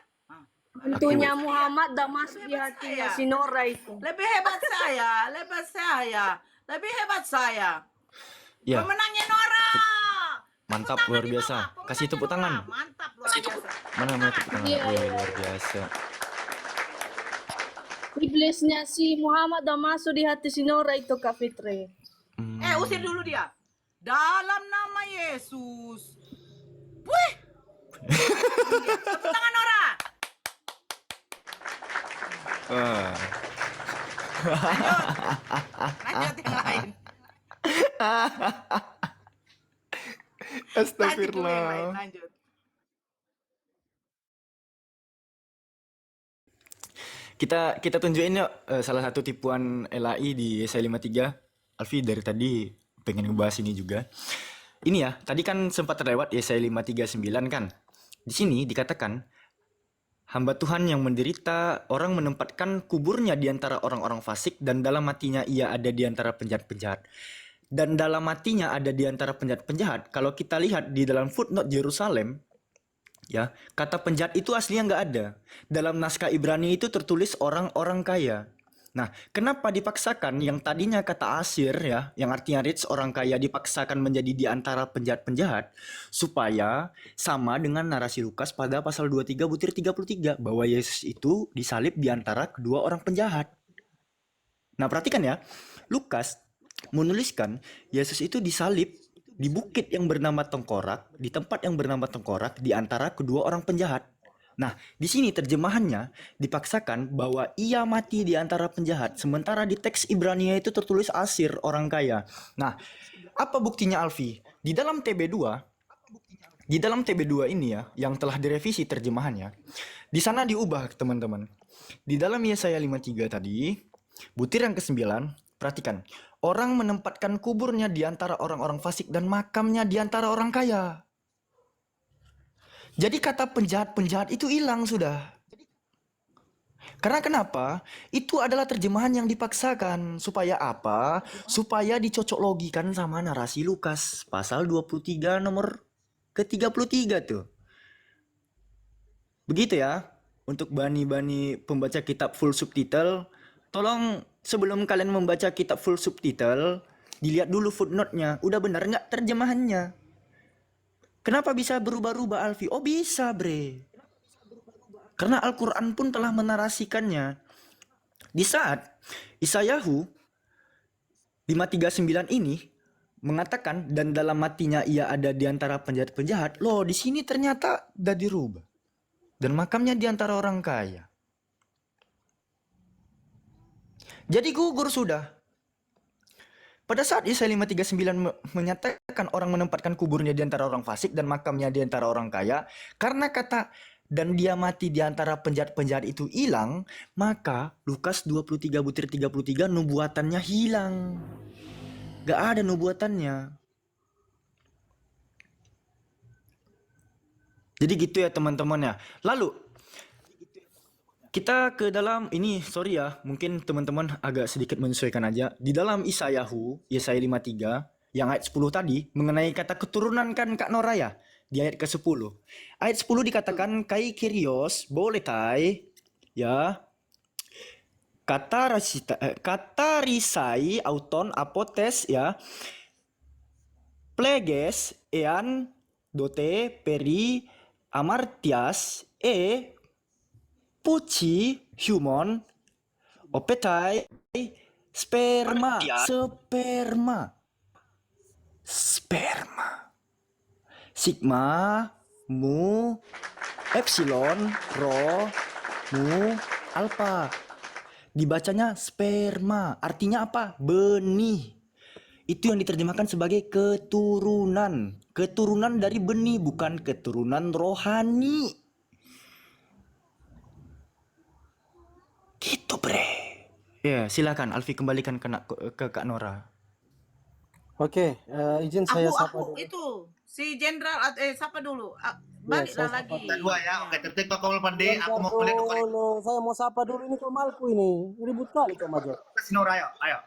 Tentunya Muhammad dah masuk di hatinya si Nora itu. Lebih hebat saya. Ya, Pemenangnya Nora. mantap Tepuk luar tangan di biasa. bawah. Kasih tepuk Pemenangnya tangan. Nora. Mantap luar biasa. Mana tepuk tangan? Iya, Wih, iya. luar biasa. Iblisnya si Muhammad dah masuk di hati si Nora itu Kak Fitri. Usir dulu dia. Dalam nama Yesus. Wih. Tepuk tangan Nora. Ah. Lanjut yang lain. Lanjut dulu yang lain. Lanjut. Kita tunjukin yuk salah satu tipuan LAI di Yesaya 53. Alfi dari tadi pengen ngebahas ini juga. Ini ya, tadi kan sempat terlewat Yesaya 53:9 kan. Di sini dikatakan hamba Tuhan yang menderita, orang menempatkan kuburnya di antara orang-orang fasik dan dalam hatinya ia ada di antara penjahat-penjahat. Dan dalam hatinya ada di antara penjahat-penjahat. Kalau kita lihat di dalam footnote Yerusalem, ya, kata penjahat itu aslinya nggak ada. Dalam naskah Ibrani itu tertulis orang-orang kaya. Nah, kenapa dipaksakan yang tadinya kata asir ya, yang artinya rich, orang kaya, dipaksakan menjadi di antara penjahat-penjahat supaya sama dengan narasi Lukas pada pasal 23 butir 33 bahwa Yesus itu disalib di antara kedua orang penjahat. Nah, perhatikan ya. Lukas menuliskan Yesus itu disalib di bukit yang bernama Tengkorak, di tempat yang bernama Tengkorak, di antara kedua orang penjahat. Nah, di sini terjemahannya dipaksakan bahwa ia mati di antara penjahat, sementara di teks Ibrania itu tertulis Asir, orang kaya. Nah, apa buktinya Alfi? Di dalam TB2 ini ya, yang telah direvisi terjemahannya, di sana diubah teman-teman. Di dalam Yesaya 53 tadi, butir yang ke-9, perhatikan. Orang menempatkan kuburnya di antara orang-orang fasik dan makamnya di antara orang kaya. Jadi kata penjahat-penjahat itu hilang sudah. Karena kenapa? Itu adalah terjemahan yang dipaksakan. Supaya apa? Supaya dicocok logikan sama narasi Lukas. Pasal 23 nomor ke-33 tuh. Begitu ya. Untuk bani-bani pembaca kitab full subtitle, tolong sebelum kalian membaca kitab full subtitle, dilihat dulu footnote-nya. Udah benar nggak terjemahannya? Kenapa bisa berubah-ubah Alfi? Oh bisa bre. Karena Al-Quran pun telah menarasikannya. Di saat Yesaya 539 ini mengatakan dan dalam matinya ia ada di antara penjahat-penjahat. Loh, di sini ternyata udah dirubah. Dan makamnya di antara orang kaya. Jadi gugur sudah. Pada saat Yesaya 539 menyatakan orang menempatkan kuburnya di antara orang fasik dan makamnya di antara orang kaya, karena kata dan dia mati di antara penjahat-penjahat itu hilang, maka Lukas 23 butir 33 nubuatannya hilang. Gak ada nubuatannya. Jadi gitu ya teman-teman ya. Lalu kita ke dalam ini, sorry ya, mungkin teman-teman agak sedikit menyesuaikan aja. Di dalam Yesaya 53 yang ayat 10 tadi mengenai kata keturunan kan Kak Nora ya. Di ayat ke-10. Ayat 10 dikatakan kai kyrios boletai ya. Katarisai auton apotes ya. Pleges ean dote peri amartias puci humon opetai sperma sigma mu epsilon rho mu alpha. Dibacanya sperma, artinya apa? Benih. Itu yang diterjemahkan sebagai keturunan. Keturunan dari benih, bukan keturunan rohani. Gitu bre. Ya silakan Alfi, kembalikan ke Kak Nora. Oke, izin saya sapa Aku dulu. itu si jenderal siapa dulu? Ya, Baliklah saya lagi. Dua ya, oke. Tertik Pak Kamal Pandi, aku mau lihat dulu. Dulu, saya mau sapa dulu ini Komalku ini. Ribut kali kok Major. Kasih Nora, ayo.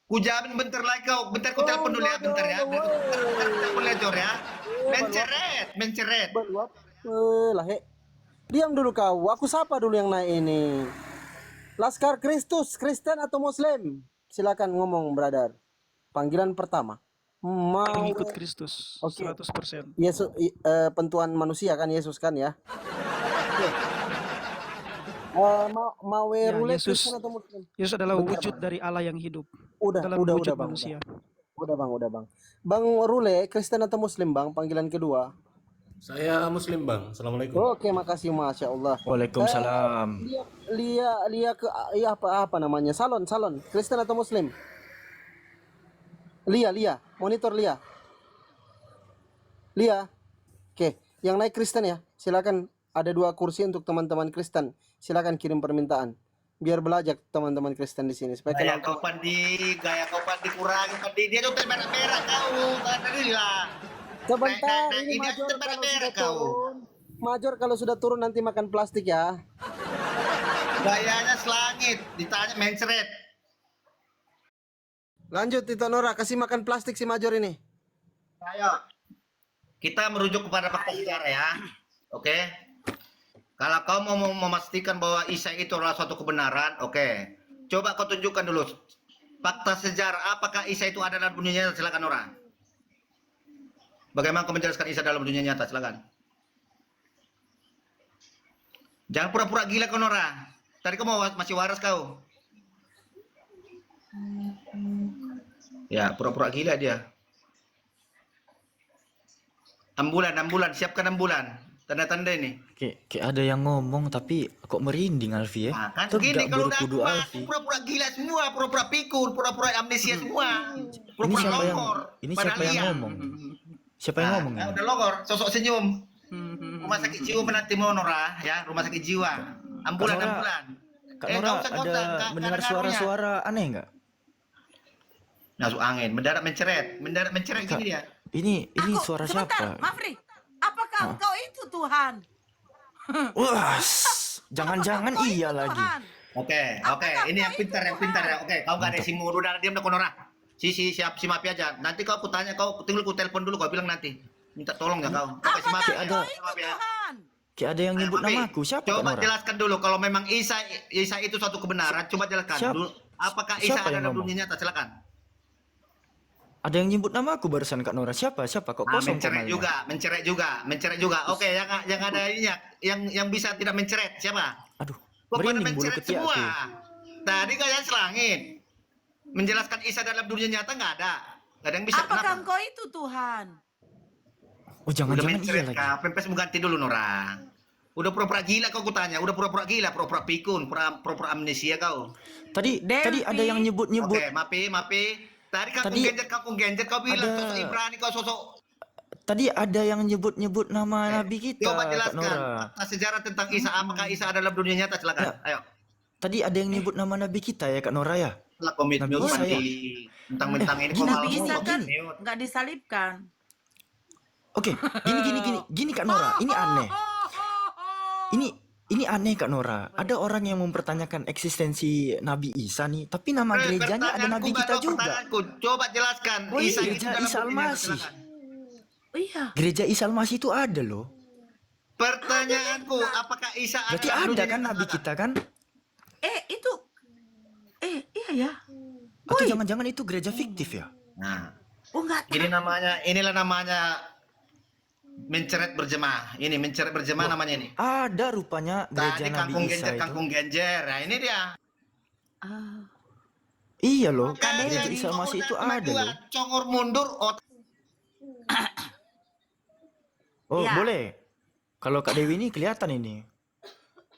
Ku jamin bentar lagi kau. Bentar ku telepon dulu ya, bentar ya. Bentar ku telepon ya, Jor ya. Menceret. Baluap. Lah he. Diam dulu kau. Aku sapa dulu yang naik ini. Laskar Kristus, Kristen atau Muslim? Silakan ngomong, brother. Panggilan pertama. Mau Pengikut Kristus, Oke. 100%. Yesus pentuan manusia kan Yesus kan ya. Oke. Mau Ya, rule Yesus. Kristen atau Muslim? Yesus adalah Bentar, wujud Bang. dari Allah yang hidup Udah, dalam wujud Bang. manusia. Udah bang. Bang Rule, Kristen atau Muslim bang? Panggilan kedua. Saya Muslim Bang. Assalamualaikum. Oke, makasih, masya Allah. Waalaikumsalam. Lia ke ya apa namanya? Salon. Kristen atau Muslim? Lia, monitor Lia. Oke, yang naik Kristen ya. Silakan, ada 2 kursi untuk teman-teman Kristen. Silakan kirim permintaan. Biar belajar teman-teman Kristen di sini supaya Gaya kenal. kau Pandi kurangi Pandi. Dia tuh merah-merah kau. Tadi lah. Sebentar, Naik, ini ini Major aku kalau merah-merah sudah kau. turun. Major kalau sudah turun nanti makan plastik ya. Gayanya selangit. Ditanya mencret. Lanjut Tito Nora, kasih makan plastik si Major ini. Ayo. Kita merujuk kepada fakta sejarah ya. Oke. Kalau kau mau memastikan bahwa Isa itu adalah suatu kebenaran, oke. Coba kau tunjukkan dulu fakta sejarah apakah Isa itu ada dalam dunia nyata, silakan Nora. Bagaimana kau menjelaskan Isa dalam dunia nyata, silakan. Jangan pura-pura gila kau Nora. Tadi kau masih waras kau. Ya, pura-pura gila dia. 6 bulan, siapkan 6 bulan. Tanda-tanda ini. Kayak ada yang ngomong tapi kok merinding Alfi ya. Nah, kan Tegak gini kalau udah berkudu kuat, Alfi. pura-pura gila semua, pura-pura pikun, pura-pura amnesia semua. Ini Pura-pura siapa yang longor. siapa yang Padahal ngomong? Siapa yang ngomong ini? Udah longor, sosok senyum. Rumah sakit jiwa menanti Nora ya, rumah sakit jiwa. Ambulan, Nora, ambulan. Kak nggak Nora usah, nggak usah, ada nggak mendengar ada ngaruhnya. suara-suara aneh nggak? Masuk angin, mendarat menceret Kak, gini dia. ini suara Sebentar, siapa? Mafri. Apakah engkau itu Tuhan? Wah, jangan-jangan Engkau iya itu lagi. Tuhan. Oke, ini yang pintar ya. Oke, kau nggak ada si muru, udah diam dah kau Nora. Si Mapi aja. Nanti kau tanya, kau tinggal ku telepon dulu, kau bilang nanti. Minta tolong ya kau. Oke, si Mapi Apakah ya. engkau Si itu Mapi ya. Tuhan? Kayak ada yang nyebut Mapi, namaku. Siapa Kak coba Nora? jelaskan dulu kalau memang Isa itu suatu kebenaran, coba jelaskan Siapa- dulu. Apakah Isa siapa ada yang dalam ngomong? dunia nyata? Silakan. Ada yang nyebut namaku barusan Kak Nora. Siapa? Kok kosong Menceret komalnya? menceret juga. Oke, yang ada ininya, yang bisa tidak menceret siapa? Aduh, Kok pada merinding bulu menceret ketiak semua? aku. Tadi kalian selangit. Menjelaskan Isa dalam dunia nyata nggak ada. Nggak ada yang bisa. Apakah Kenapa? engkau itu Tuhan? Oh, Udah jangan-jangan iya menceret lagi. kah? Pempes mau ganti dulu Nora. Udah pura-pura gila kau kutanya. Udah pura-pura gila, pura-pura pikun, pura-pura amnesia kau. Tadi Devi. ada yang nyebut-nyebut. Oke, Mapi. Tadi Tadi kau genjet, kau bilang ada- sosok Ibrani, kau sosok. Tadi ada yang nyebut-nyebut nama Nabi kita, Coba Kak jelaskan Nora. fakta sejarah tentang Isa. Apakah Isa ada dalam dunia nyata? Silakan. Ya. Ayo. Tadi ada yang nyebut nama Nabi kita ya Kak Nora ya? Lah komit Nabi mute Isa ya? mati. Mentang-mentang ini kau gini, Nabi malah Isa ngomong kan mute. nggak disalibkan. Oke, gini Kak Nora, ini aneh. Ini aneh Kak Nora. Ada orang yang mempertanyakan eksistensi Nabi Isa nih, tapi nama gerejanya ada Nabi Pertanyaanku nggak kita tahu juga. pertanyaanku. Coba jelaskan. Oh iya, Isa itu gereja dalam Isa dunia nyata, Al-Masih. silakan. Oh iya. Gereja Isa Al-Masih itu ada loh. Pertanyaanku, apakah Isa ada Berarti dalam ada dunia kan nyata, Nabi silakan. kita kan? Itu. Iya ya. Atau jangan-jangan itu gereja fiktif ya? Nah, Oh enggak. inilah namanya menceret berjemaah. Ini menceret berjemaah namanya ini. Ada rupanya gereja Tadi Nabi Isa itu. kangkung genjer. Nah, ini dia. Ah. Iya loh, Kan gereja jadi Isa Al-Masih itu sama ada gua, loh. Congor mundur, Oh, Ya. boleh. Kalau Kak Dewi ini kelihatan ini.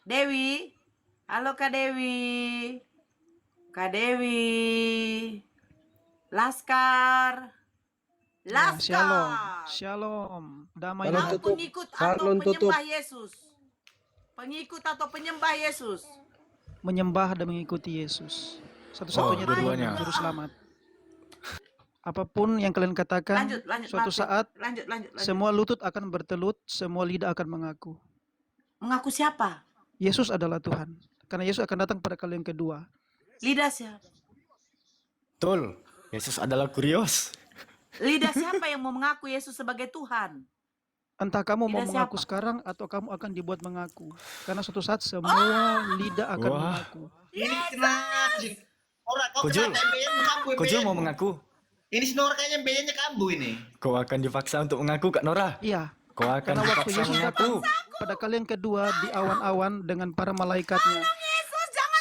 Dewi. Halo Kak Dewi. Kak Dewi. Laskar. Ya, shalom. Laskar. Shalom. Damai Halo, Kau tutup. pengikut atau Harlon tutup. penyembah Yesus? Pengikut atau penyembah Yesus? menyembah dan mengikuti Yesus. Satu-satunya Oh, Tuhan dua-duanya. yang juru selamat. Apapun yang kalian katakan, Lanjut. suatu Maaf, saat Lanjut. semua lutut akan bertelut, semua lidah akan mengaku. Mengaku siapa? Yesus adalah Tuhan. Karena Yesus akan datang pada kali yang kedua. Lidah siapa? Betul. Yesus adalah kurios. Lidah siapa yang mau mengaku Yesus sebagai Tuhan? Entah kamu mau Lidah mengaku siapa? sekarang atau kamu akan dibuat mengaku. Karena suatu saat semua lidah akan Wah. mengaku. Ini kenapa sih? Orang kau Kojul. kenapa MBN kambu Kojul MBN? mau mengaku. Ini si Nora kayaknya MBN-nya kambu ini. Kau akan dipaksa untuk mengaku Kak Nora. Iya, Kau akan karena waktu dipaksa Yesus mengaku. datang pada kali yang kedua di awan-awan dengan para malaikatnya.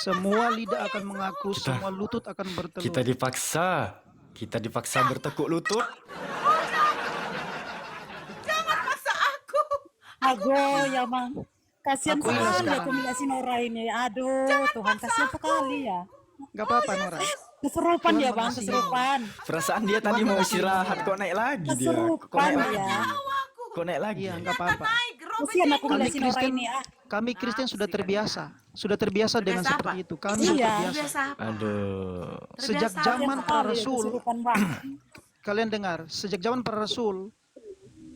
Semua lidah akan mengaku, semua lutut akan bertelut. Kita dipaksa. Kita dipaksa bertekuk lutut. Jangan paksa aku. Ago ya bang. Kasihan Aku ini sekali sekarang. aku melihat si Nora ini. Aduh, Tuhan kasihan sekali ya. Gak apa-apa Nora. Keserupan Tuhan dia bang, mengasihi. keserupan. Perasaan dia tadi mau istirahat. Kok naik lagi dia? Kok naik Keserupan lagi? dia. Kok naik lagi? Iya, gak apa-apa. Naik, Robin. Kasihan aku Kami melihat si Nora Kristen, ini. Ah, kami Kristen sudah terbiasa. Sudah terbiasa dengan Terbiasa seperti apa? itu. Kami Iya. terbiasa. Biasa apa? Aduh. Sejak Terbiasa zaman apa? para sekali, rasul, keserupan bang. kalian dengar, sejak zaman para rasul,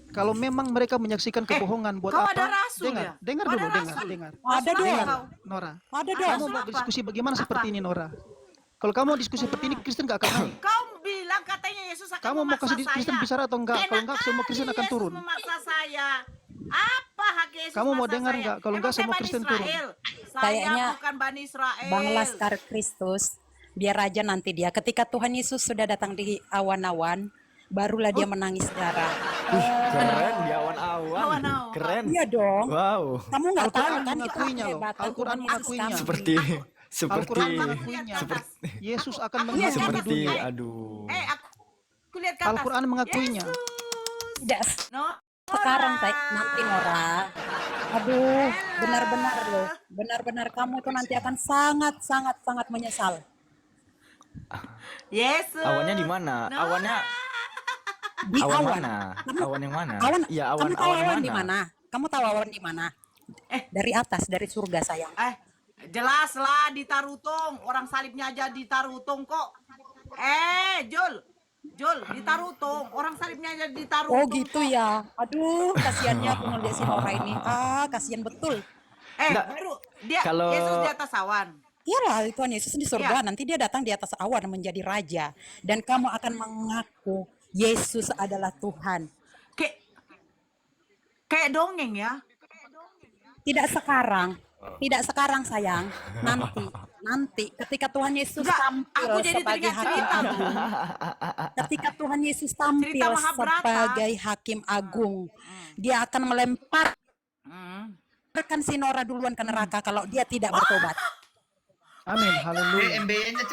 kalau memang mereka menyaksikan kebohongan buat kau apa? ada rasul dengar, ya? dengar Kau dulu, ada dengar, rasul? dengar. Ada dong. Kau. Nora, Ada kamu dong. Rasul mau apa? diskusi bagaimana seperti ini Nora? Kalau kamu mau diskusi seperti ini, Kristen gak akan naik. Kau bilang katanya Yesus akan Kamu mau memaksa kasih Kristen saya. bicara atau enggak? Kalau enggak, semua Kristen akan Yesus turun. memaksa saya. Apa hak Yesus Kamu mau memaksa dengar saya? nggak? Kalau Emang nggak, saya semua Bani Kristen turun. Israel. Kayaknya Saya bukan Bani Israel. Bang Laskar Kristus, biar aja nanti dia ketika Tuhan Yesus sudah datang di awan-awan, barulah dia menangis darah. Keren di awan-awan. Awan-awan. Keren. Iya dong. Wow. Kamu nggak tahu Al-Quran kan mengakuinya loh. kehebatan Al-Quran Tuhan Yesus mengakuinya. kami. Seperti Al-Quran seperti mengakuinya. Yesus akan Aku menghakimi seperti dunia. aduh. aku lihat ke atas. Al-Quran mengakuinya. Yesus. Tidak. No, sekarang nanti Nora. Aduh, benar-benar loh. Benar-benar kamu tuh nanti akan sangat menyesal. Yesus. Awannya di mana? Nora. Awannya Di awan awan. mana? Awan yang mana? Awan, Iya, kamu tahu awan awan di mana? mana? Kamu tahu awan di mana? Dari atas, dari surga sayang. Jelas lah di Tarutung. Orang salibnya aja di Tarutung kok. Jul, di Tarutung. Orang salibnya aja di Tarutung. Oh gitu ya. Aduh, kasihannya aku ngeliat si Nora ini. Kasihan betul. Nggak, Baru dia kalau- Yesus di atas awan. Iyalah, Tuhan Yesus di surga. Iya. Nanti dia datang di atas awan menjadi raja. Dan kamu akan mengaku Yesus adalah Tuhan. Kayak dongeng ya. Tidak sekarang sayang. Nanti ketika Tuhan Yesus Enggak, tampil aku jadi sebagai teringat hakim cerita. agung. Ketika Tuhan Yesus tampil Cerita Mahabharata. sebagai hakim agung, dia akan melemparkan si Nora duluan ke neraka kalau dia tidak bertobat. Amin, haleluya. MBN-nya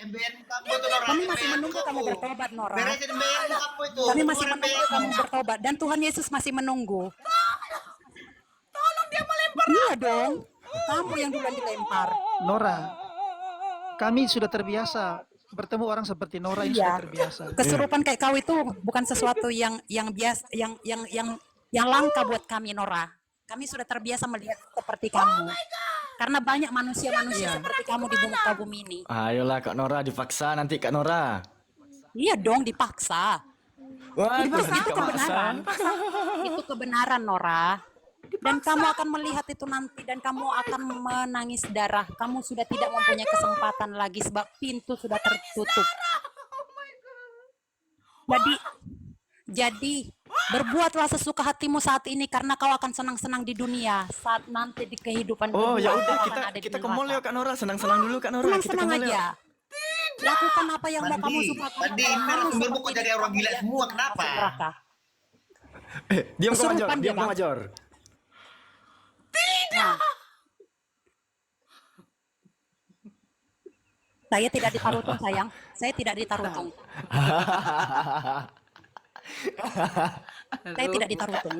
MBN kamu tuh Nora. Kami masih menunggu kamu bertobat, Nora. Beresin MBN kamu itu. Kami masih Keluar menunggu MBN. kamu bertobat dan Tuhan Yesus masih menunggu. Tolong dia melempar. Iya dong. Kamu yang duluan dilempar. Nora, kami sudah terbiasa bertemu orang seperti Nora ini Iya. sudah terbiasa. Kesurupan kayak kau itu bukan sesuatu yang biasa, yang langka buat kami, Nora. Kami sudah terbiasa melihat seperti kamu. Karena banyak manusia-manusia seperti kamu di muka bumi ini. Ayolah Kak Nora, dipaksa nanti Kak Nora. Iya dong, dipaksa. Wah, Itu kebenaran. dipaksa. Itu kebenaran, Nora. Dan kamu akan melihat itu nanti dan kamu akan menangis darah. Kamu sudah tidak mempunyai kesempatan lagi sebab pintu sudah tertutup. Jadi berbuatlah sesuka hatimu saat ini karena kau akan senang-senang di dunia saat nanti di kehidupan Oh, kedua ya udah kau akan ada di kita ke mall neraka. yuk Kak Nora, senang-senang dulu Kak Nora. Kita ke Senang-senang mall yuk. aja. Lakukan apa yang mau kamu suka. Pandi, narasumbermu kok jadi orang gila semua, kenapa? Neraka. Diam kau Major, Kesurupan dia, diam kau Bang. Major. Nah. Saya tidak ditarutung sayang. Saya tidak ditarutung. Saya tidak ditarutung.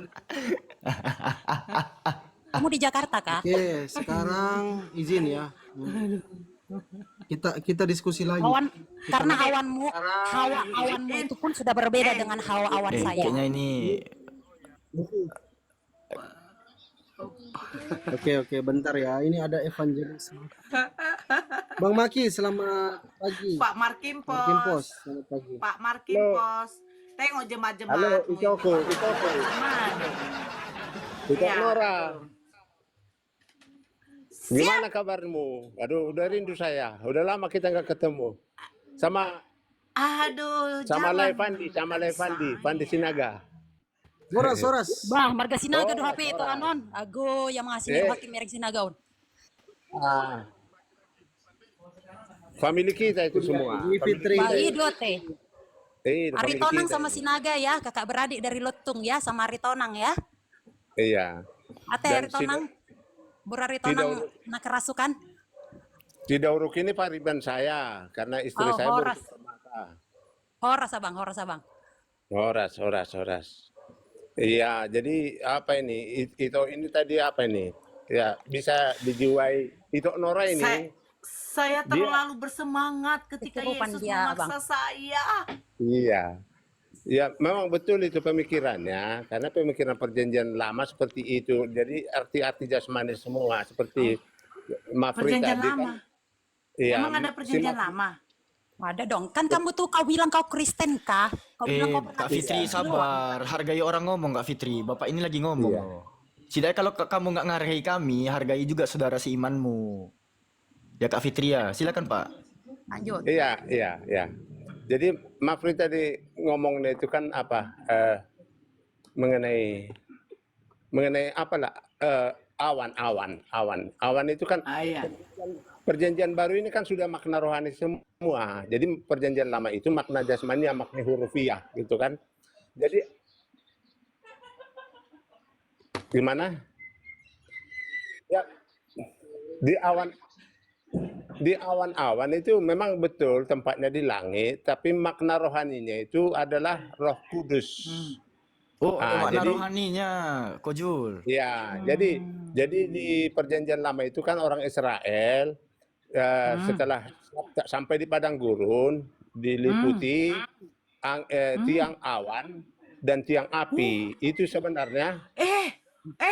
Kamu di Jakarta kah? Oke, sekarang izin ya. Kita diskusi lagi. Karena hawa awanmu itu pun sudah berbeda dengan hawa awan saya. Kayaknya ini Oke, bentar ya. Ini ada evangelis. Bang Maki, selamat pagi. Pak Markimpos. Markimpos, selamat pagi. Pak Markimpos. Tengok jemaat-jemaat. Halo, Itoko. Itok Nora. Gimana kabarmu? Aduh, udah rindu saya. Udah lama kita nggak ketemu. Sama Jangan. Pandi Sinaga. Soras. Bah, marga Sinaga do HP itu anon. Ago yang mengasihi hakim merek Sinagaon. Family kita itu semua. Fitri. Bagi dua teh. Family Aritonang kita sama ini. Sinaga ya, kakak beradik dari Lutung ya, sama Aritonang ya. Iya. Ate Dan Aritonang, Buraritonang nak kerasukan. Di Dauruk ini pariban saya karena istri Oh, saya baru horas. mata. Horas abang. Horas. Iya, jadi apa ini? Itu ini tadi apa ini? Ya, bisa dijiwai. Itu Nora ini. Saya terlalu bersemangat ketika Kecukupan Yesus dia, memaksa Bang. saya. Iya. Ya, memang betul itu pemikirannya. Karena pemikiran perjanjian lama seperti itu. Jadi arti-arti jasmani semua. Seperti Mafri Perjanjian tadi lama. kan. Iya, Emang ada perjanjian lama? Ada dong. Kan kamu tuh kau bilang kau Kristen kah? Kau bilang kau Kak Fitri sabar, hargai orang ngomong Kak Fitri. Bapak ini lagi ngomong. Iya. Setidaknya kalau kamu nggak menghargai kami, hargai juga saudara seimanmu. Ya Kak Fitri ya, silakan Pak. Lanjut. Iya. Jadi Mafri tadi ngomongnya itu kan apa? Mengenai apa lah? Awan. Awan itu kan Iya. perjanjian baru ini kan sudah makna rohani semua. Jadi perjanjian lama itu makna jasmani, makna hurufiah gitu kan. Jadi gimana? Ya di awan-awan itu memang betul tempatnya di langit, tapi makna rohaninya itu adalah Roh Kudus. Oh, ada Ah, makna jadi rohaninya, Kojul. ya, jadi di perjanjian lama itu kan orang Israel setelah sampai di padang gurun diliputi tiang awan dan tiang api. Itu sebenarnya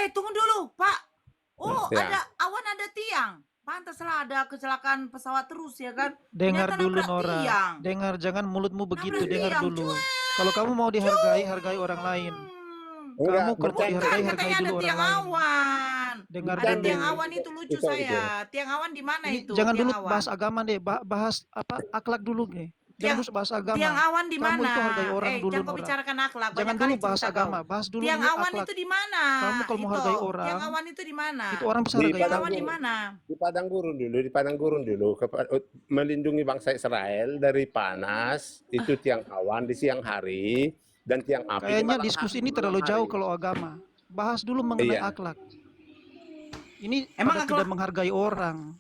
Tunggu dulu, Pak. Oh, ya. ada awan, ada tiang. Pantaslah ada kecelakaan pesawat terus ya kan? Dengar Ternyata dulu nabrak Nora, tiang. dengar, jangan mulutmu begitu, Nabrak dengar tiang. dulu. Kalau kamu mau dihargai, hargai orang lain. Enggak, Kamu kalau mau bercanda. dihargai, Kan hargai katanya ada dulu orang tiang lain. awan. Dengar Ada dulu. tiang awan itu lucu Itu. saya. Tiang awan di mana Ini itu? jangan Tiang dulu awan. bahas agama deh, bahas apa akhlak dulu deh. Jangan dulu bahas agama. Tiang awan di Kamu mana? itu hargai orang dulu, Jangan kau Nora. bicarakan akhlak. Jangan Banyak dulu kali bahas cerita agama, kau. bahas dulu Tiang ini awan akhlak. itu di mana? Kamu kalau mau hargai Tiang orang, awan itu di mana? itu orang bisa Di hargai Tiang padang awan di gurun. mana? Di padang gurun dulu melindungi bangsa Israel dari panas, itu tiang awan di siang hari dan tiang api di Kayaknya malam diskusi ini malam terlalu hari. jauh kalau agama. Bahas dulu mengenai Iya. akhlak. Ini Emang pada akhlak? tidak menghargai orang.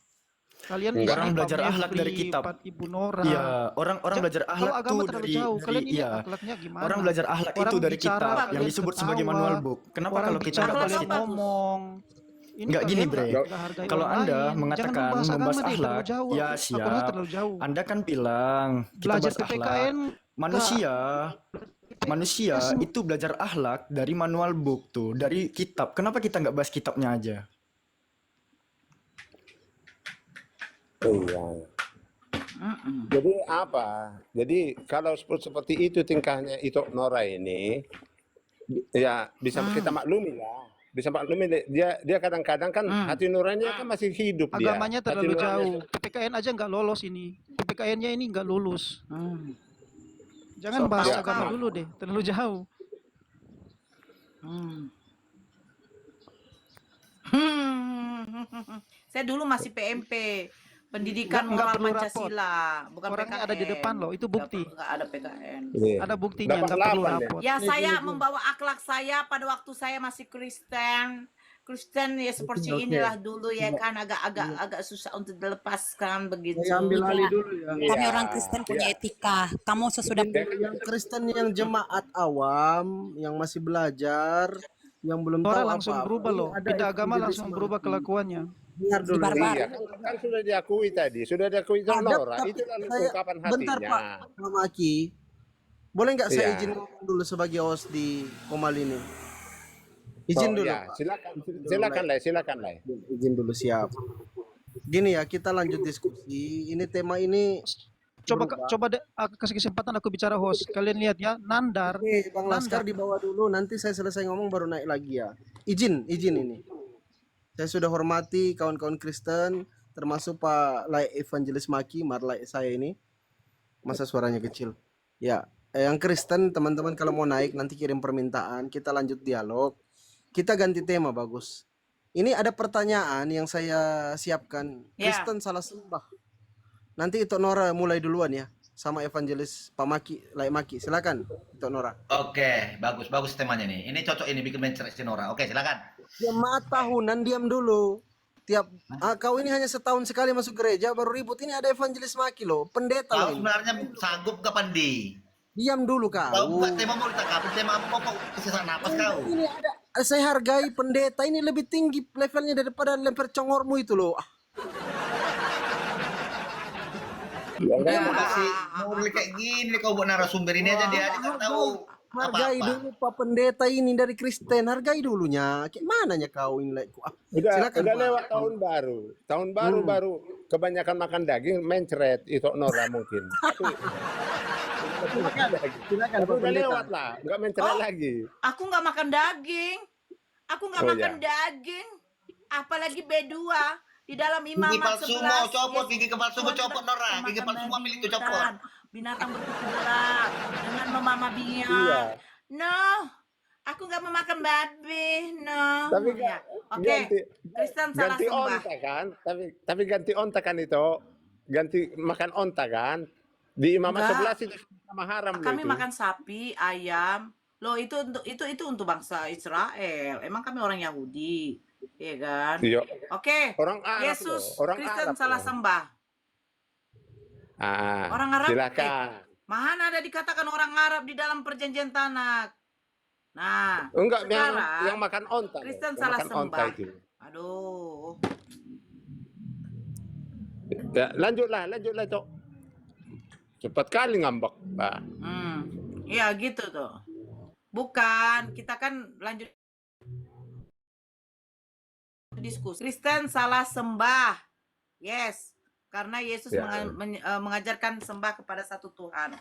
Kalian di Enggak. sini Orang Pak belajar akhlak dari Mevri, kitab. Pak Ibu Nora. Iya, orang belajar Kalau akhlak agama tuh terlalu dari jauh, kalian ini iya. akhlaknya gimana? Orang belajar akhlak Orang itu dari bicara, kitab yang kalian disebut sebagai ketawa. manual book. Kenapa Orang kalau kita bicara, nggak bahas Akhlak kalian apa kitab? tuh? ngomong. Ini Nggak gini, kalian Bre. nggak hargai Kalau orang Anda lain. Jangan mengatakan membahas agama membahas deh, terlalu akhlak, jauh. ya Aku rasa siap. terlalu jauh. Anda kan bilang kita Belajar bahas akhlak. PPKN, Manusia itu belajar akhlak dari manual book tuh, dari kitab. Kenapa kita nggak bahas kitabnya aja? Iya. Jadi apa? Jadi kalau seperti itu tingkahnya itu Nora ini, ya bisa kita maklumi lah. Bisa maklumi dia kadang-kadang kan hati nurani kan masih hidup dia. agamanya Hati terlalu nurani- jauh. PPKN aja nggak lolos ini. PPKN-nya ini nggak lulus. Jangan So, bahas tahu agama kau. dulu deh, terlalu jauh. Saya dulu masih PMP. Pendidikan Nggak Moral perlu rapor. Pancasila, bukan Orangnya PKN. ada di depan loh, itu bukti. Nggak ada PKN. Iya. Ada buktinya, Dapat nggak perlu 8 ya? rapor. Ya, saya membawa akhlak saya pada waktu saya masih Kristen. Kristen ya seperti inilah dulu ya kan, agak susah untuk dilepaskan begitu. Saya ambil alih dulu ya. Kami Iya, orang Kristen punya etika. Kamu sesudah Yang Kristen yang jemaat awam, yang masih belajar, yang belum Nora tahu langsung apa-apa. berubah Ini loh, ada pindah agama evangelis langsung berubah mati. kelakuannya. Dengar dulu. barbar. Iya, kan sudah diakui tadi, sudah diakui itu Ada, Nora. tapi Itu lalu saya- ungkapan bentar hatinya. Pak Maki, boleh nggak saya Iya. izin ngomong dulu sebagai host di Komal ini? Izin dulu, Ya, Pak. silakan lah. Izin dulu, siap. Gini ya, kita lanjut diskusi. Ini tema ini. Coba deh, aku kasih kesempatan aku bicara host. Kalian lihat ya, Nandar. Oke, Bang Laskar di bawah dulu. Nanti saya selesai ngomong baru naik lagi ya. Izin ini. Saya sudah hormati kawan-kawan Kristen, termasuk Pak Lai Evangelis Maki, Marlai saya ini. Masa suaranya kecil? Ya, yang Kristen teman-teman kalau mau naik nanti kirim permintaan, kita lanjut dialog. Kita ganti tema, bagus. Ini ada pertanyaan yang saya siapkan. Ya. Kristen salah sembah. Nanti itu Nora mulai duluan ya, sama Evangelis Pak Maki, Lai Maki. Silakan, itu Nora. Oke, bagus temanya nih. Ini cocok ini bikin mencerita Nora. Oke, silakan. Jemaat tahunan diam dulu. Kau ini hanya setahun sekali masuk gereja baru ribut. Ini ada Evangelis Maki loh, pendeta Kau loh ini. sebenarnya sanggup kapan di? Diam dulu Kau kau. buka tema mau ditangkapin tema apa kok kesesat napas kau? Ini ada, saya hargai pendeta ini lebih tinggi levelnya daripada lempar congormu itu loh. Mau kasih mau beli kayak gini kau buat narasumber ini aja dia nggak tahu Hargai apa-apa. dulu Pak Pendeta ini dari Kristen, hargai dulunya. Kayak mananya kau ini? Udah Silakan, Pak. lewat tahun baru. Tahun baru baru kebanyakan makan daging mencret itu Nora mungkin. Silakan Tapi Pak udah Pendeta. lewat lah, nggak mencret Oh. lagi. Aku nggak makan daging. Aku nggak Oh, makan ya. daging. Apalagi B2 di dalam Gigi imamat palsu 11. mau copot, Yesus gigi palsu mau copot Nora, makan gigi palsu mau milik itu babi copot. hutan, binatang berkuku berat dengan memama Iya. biak. No, aku nggak mau makan babi. No. Tapi Ya. Oke, Kristen salah ganti sembah. onta kan? Tapi ganti onta kan itu. Ganti makan onta kan? Di imamat Enggak. 11 itu sama haram loh Kami itu. makan sapi, ayam. Loh itu untuk bangsa Israel. Emang kami orang Yahudi, iya kan? Iya. Oke. Orang Arab Yesus, loh, orang Kristen Arab salah loh. sembah. Ah, Orang Arab. silakan. Mana ada dikatakan orang Arab di dalam perjanjian tanah? Nah, Enggak, yang sekarang makan onta, Kristen yang salah makan onta sembah. itu. Aduh. Ya, lanjutlah, Cok. Cepat kali ngambek, Pak. Iya gitu tuh. Bukan, kita kan lanjut diskusi. Kristen salah sembah. Yes, karena Yesus Ya. mengajarkan sembah kepada satu Tuhan.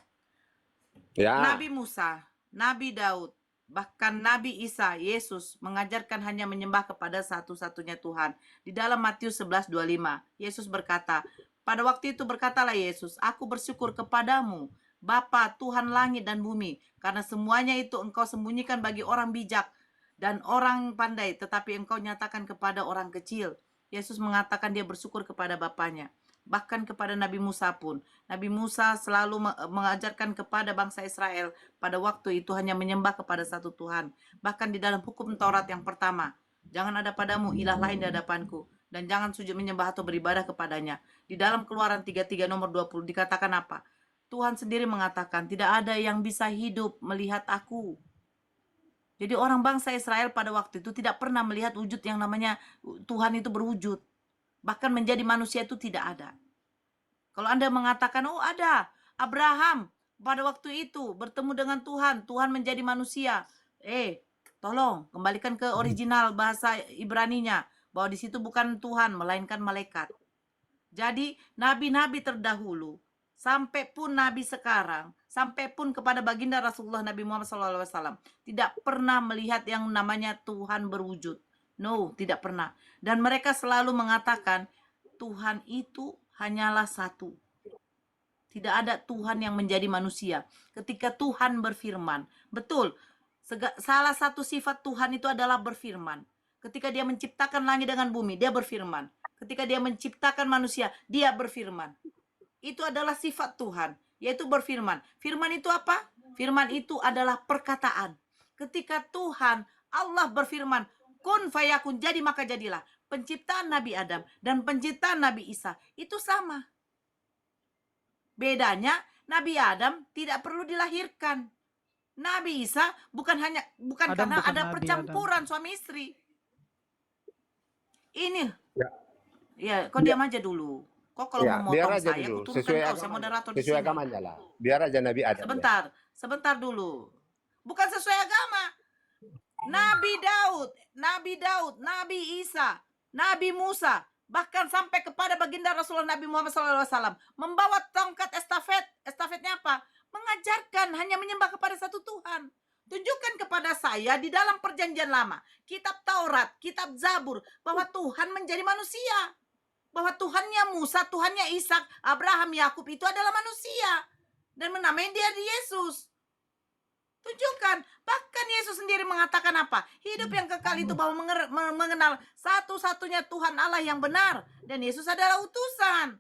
Ya. Nabi Musa, Nabi Daud, bahkan Nabi Isa, Yesus mengajarkan hanya menyembah kepada satu-satunya Tuhan. Di dalam Matius 11:25, Yesus berkata, pada waktu itu berkatalah Yesus, aku bersyukur kepadamu, Bapa Tuhan langit dan bumi, karena semuanya itu engkau sembunyikan bagi orang bijak dan orang pandai, tetapi engkau nyatakan kepada orang kecil. Yesus mengatakan dia bersyukur kepada Bapanya. Bahkan kepada Nabi Musa pun. Nabi Musa selalu mengajarkan kepada bangsa Israel pada waktu itu hanya menyembah kepada satu Tuhan. Bahkan di dalam hukum Taurat yang pertama, jangan ada padamu ilah lain di hadapanku, dan jangan sujud menyembah atau beribadah kepadanya. Di dalam Keluaran 33 nomor 20 dikatakan apa? Tuhan sendiri mengatakan, tidak ada yang bisa hidup melihat aku. Jadi orang bangsa Israel pada waktu itu tidak pernah melihat wujud yang namanya Tuhan itu berwujud. Bahkan menjadi manusia itu tidak ada. Kalau Anda mengatakan, oh ada, Abraham pada waktu itu bertemu dengan Tuhan, Tuhan menjadi manusia. Tolong kembalikan ke original bahasa Ibraninya, bahwa di situ bukan Tuhan, melainkan malaikat. Jadi nabi-nabi terdahulu, sampai pun nabi sekarang, sampai pun kepada baginda Rasulullah Nabi Muhammad SAW, tidak pernah melihat yang namanya Tuhan berwujud. No, tidak pernah. Dan mereka selalu mengatakan Tuhan itu hanyalah satu. Tidak ada Tuhan yang menjadi manusia. Ketika Tuhan berfirman, betul, salah satu sifat Tuhan itu adalah berfirman. Ketika dia menciptakan langit dengan bumi, dia berfirman. Ketika dia menciptakan manusia, dia berfirman. Itu adalah sifat Tuhan, yaitu berfirman. Firman itu apa? Firman itu adalah perkataan. Ketika Tuhan, Allah berfirman, kun fayakun, jadi maka jadilah. Penciptaan Nabi Adam dan penciptaan Nabi Isa itu sama. Bedanya Nabi Adam tidak perlu dilahirkan. Nabi Isa bukan Adam karena bukan ada Nabi percampuran suami istri. Ini. Ya. Ya, kau diam aja dulu. Kok kalau Ya, mau biar motong aja saya, dulu. aku turunkan Sesuai kau, saya moderator di sesuai sini. agamanya lah. Biar aja Nabi Adam. Sebentar dulu. Bukan sesuai agama. Nabi Daud, Nabi Isa, Nabi Musa, bahkan sampai kepada baginda Rasulullah Nabi Muhammad SAW membawa tongkat estafetnya apa? Mengajarkan hanya menyembah kepada satu Tuhan. Tunjukkan kepada saya di dalam perjanjian lama, kitab Taurat, kitab Zabur, bahwa Tuhan menjadi manusia. Bahwa Tuhannya Musa, Tuhannya Ishak, Abraham, Yakub itu adalah manusia. Dan menamai dia Yesus. Tunjukkan. Bahkan Yesus sendiri mengatakan apa? Hidup yang kekal itu bahwa mengenal satu-satunya Tuhan Allah yang benar. Dan Yesus adalah utusan.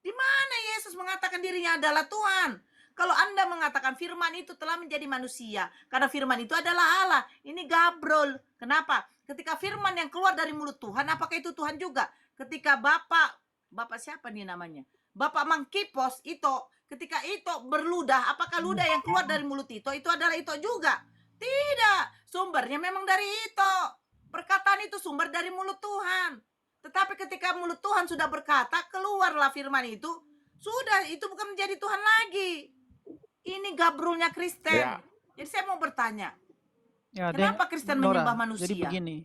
Di mana Yesus mengatakan dirinya adalah Tuhan? Kalau Anda mengatakan firman itu telah menjadi manusia, karena firman itu adalah Allah. Ini gabrol. Kenapa? Ketika firman yang keluar dari mulut Tuhan, apakah itu Tuhan juga? Ketika Bapak siapa nih namanya? Bapak Mangkipos itu, ketika itu berludah, apakah ludah yang keluar dari mulut itu adalah itu juga? Tidak. Sumbernya memang dari itu. Perkataan itu sumber dari mulut Tuhan. Tetapi ketika mulut Tuhan sudah berkata, keluarlah firman itu, sudah, itu bukan menjadi Tuhan lagi. Ini gabrulnya Kristen. Ya. Jadi saya mau bertanya, Ya, kenapa Kristen Nora, menyembah manusia? jadi begini.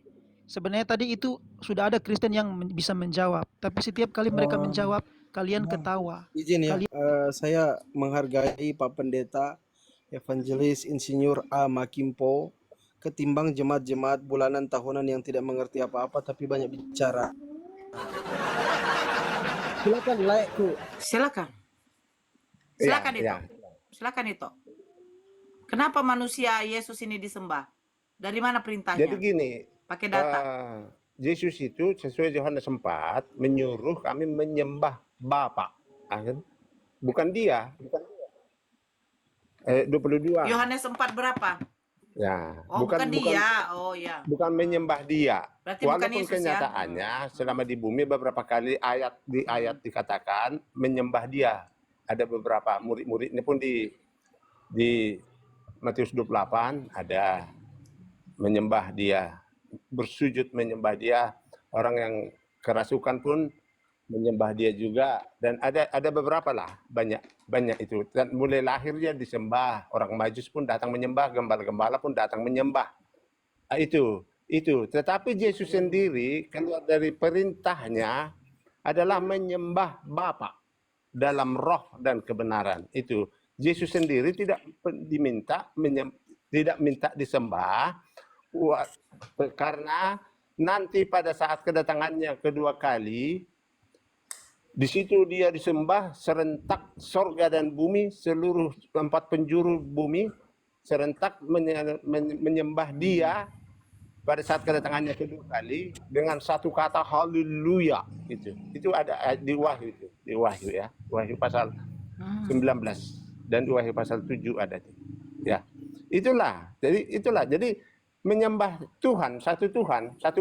Sebenarnya tadi itu sudah ada Kristen yang bisa menjawab, tapi setiap kali mereka menjawab, kalian ketawa. Izin ya, saya menghargai Pak Pendeta Evangelis Insinyur A. Makimpo ketimbang jemaat-jemaat bulanan tahunan yang tidak mengerti apa-apa tapi banyak bicara. Silakan laikku. Silakan. Ya, Silakan itu. ya. Silakan itu. Kenapa manusia Yesus ini disembah? Dari mana perintahnya? Jadi gini, Pakai data. Yesus itu sesuai Yohanes 4 menyuruh kami menyembah Bapa, kan? Bukan dia. 22. Yohanes 4 berapa? Ya, Oh, bukan dia. Oh ya. bukan menyembah dia. Berarti bukan Walaupun Yesus ya? kenyataannya selama di bumi beberapa kali ayat dikatakan menyembah dia. Ada beberapa murid-muridnya pun di Matius 28 ada. menyembah dia, bersujud menyembah dia. Orang yang kerasukan pun menyembah dia juga, dan ada beberapa lah, banyak itu. Dan mulai lahirnya disembah, orang Majus pun datang menyembah, gembala-gembala pun datang menyembah. Itu. Tetapi Yesus sendiri keluar dari perintahnya adalah menyembah Bapa dalam roh dan kebenaran. Itu Yesus sendiri tidak minta disembah karena nanti pada saat kedatangannya kedua kali, di situ dia disembah serentak sorga dan bumi, seluruh 4 penjuru bumi serentak menyembah dia pada saat kedatangannya kedua kali dengan satu kata haleluya. Itu ada di Wahyu itu, di Wahyu ya, Wahyu pasal 19 dan di Wahyu pasal 7 ada itu. Ya. Jadi menyembah Tuhan, satu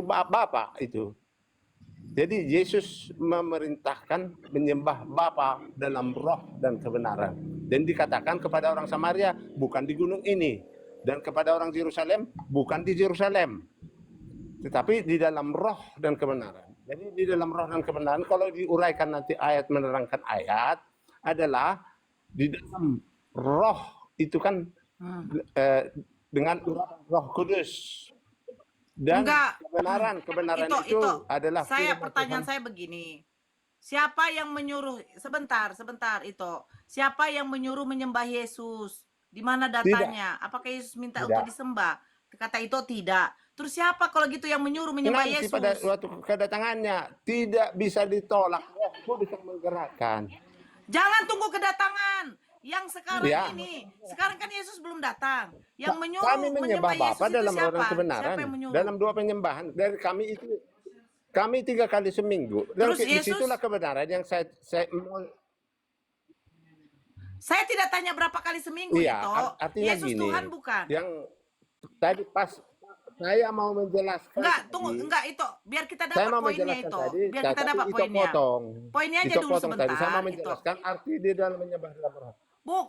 Bapa itu. Jadi Yesus memerintahkan menyembah Bapa dalam roh dan kebenaran. Dan dikatakan kepada orang Samaria, bukan di gunung ini. Dan kepada orang Yerusalem, bukan di Yerusalem. Tetapi di dalam roh dan kebenaran. Jadi di dalam roh dan kebenaran, kalau diuraikan nanti ayat menerangkan ayat, adalah di dalam roh itu kan dengan roh kudus. Dan Enggak. kebenaran itu adalah Pertanyaan saya begini. Siapa yang menyuruh sebentar itu? Siapa yang menyuruh menyembah Yesus? Di mana datanya? Apakah Yesus minta untuk disembah? Kata itu tidak. Terus siapa kalau gitu yang menyuruh menyembah nanti Yesus? pada waktu kedatangannya tidak bisa ditolak. Roh Kudus yang menggerakkan. Jangan tunggu kedatangan. Yang sekarang Ya. ini, sekarang kan Yesus belum datang. Yang menyuruh Kami menyembah Yesus Bapa itu dalam roh dan siapa? kebenaran. Siapa yang menyuruh? Dalam 2 penyembahan dari kami itu, kami 3 kali seminggu. Dan Terus Yesus- disitulah kebenaran yang saya Saya tidak tanya berapa kali seminggu iya, itu. artinya Yesus gini. Tuhan bukan. Yang tadi pas saya mau menjelaskan. Enggak, tadi, tunggu, enggak itu. Biar kita Saya dapat mau poinnya menjelaskan itu. tadi, Biar kita tapi dapat itu poinnya. potong. Poinnya aja Itu dulu potong tadi. Saya mau sebentar. menjelaskan arti di dalam menyembah dalam roh. Bu,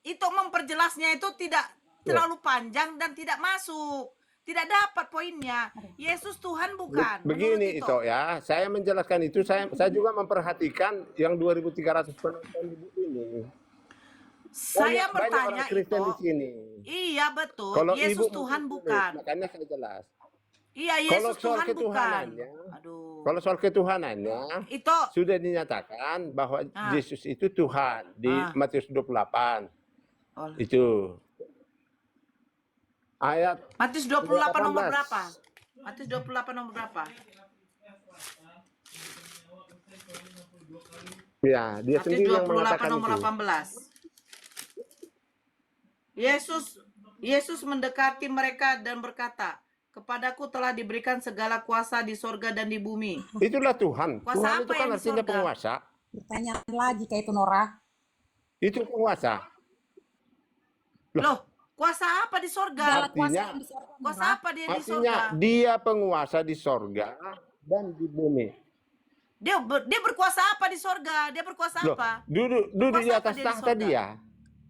itu memperjelasnya itu tidak terlalu panjang dan tidak masuk. Tidak dapat poinnya. Yesus Tuhan bukan. Begini Menurut itu ya, saya menjelaskan itu, saya juga memperhatikan yang 2.300 penonton ini. Saya Banyak bertanya orang Kristen itu. di sini. Iya betul. Kalau Yesus ibu Tuhan Muslim, bukan. makanya saya jelas. Iya, Kalau Yesus soal Tuhan bukan. ketuhanannya, Aduh. kalau soal ketuhanannya Itu sudah dinyatakan bahwa Ah. Yesus itu Tuhan di Ah. Matius 28. Oh. Itu ayat Matius 28 nomor 18. berapa? Matius 28 nomor berapa? ya, dia Matius sendiri yang 28 mengatakan nomor itu. 18. Yesus mendekati mereka dan berkata, "Kepadaku telah diberikan segala kuasa di sorga dan di bumi." Itulah Tuhan. Kuasa Tuhan apa itu kan yang di artinya sorga? penguasa. Pertanyaan lagi kayak itu Nora. Itu penguasa. Loh, kuasa apa di sorga? Artinya, Kuasa apa dia di artinya sorga? dia penguasa di sorga dan di bumi. Dia berkuasa apa di sorga? Dia berkuasa Loh, apa? duduk di Kuasa apa atas dia di tahta sorga? dia.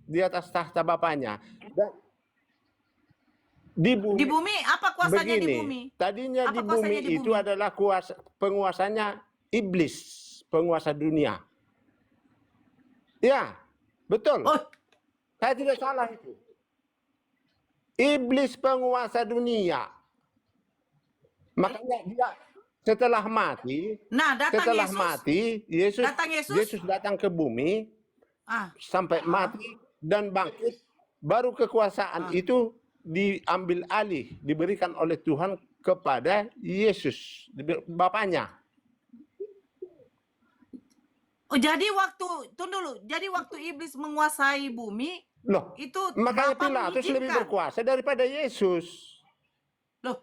Di atas tahta Bapaknya. Dan di bumi, Di bumi apa kuasanya di begini, bumi? tadinya Apa di bumi kuasanya di itu bumi? adalah penguasanya iblis, penguasa dunia. Ya, betul. Oh, Saya tidak salah itu. Iblis penguasa dunia. Makanya dia setelah mati, nah datang Yesus. Yesus Yesus. Yesus datang ke bumi sampai mati dan bangkit, baru kekuasaan itu diambil alih, diberikan oleh Tuhan kepada Yesus, Bapaknya. Oh, jadi jadi waktu iblis menguasai bumi, Loh, itu makanya Bapa Pilatus lebih mengizinkan. berkuasa daripada Yesus. Loh,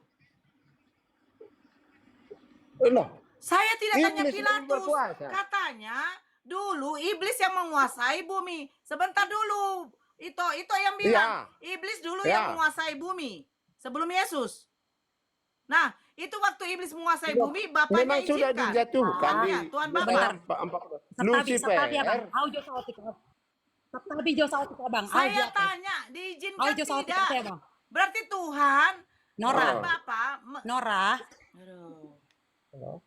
Loh, saya tidak tanya Iblis lebih Pilatus. berkuasa. Katanya dulu iblis yang menguasai bumi. Sebentar dulu. Itu yang bilang. Iblis dulu Ya. yang menguasai bumi sebelum Yesus. Nah, itu waktu iblis menguasai bumi, Bapaknya memang sudah izinkan. dijatuhkan di Tuhan Bentar. Lucifer. Bang. Audio sautika. Tapi jo sautika Bang. Saya tanya, diizinkan Audio sautika tidak? Bang. Berarti Tuhan Nora, Bapak, Nora. aduh.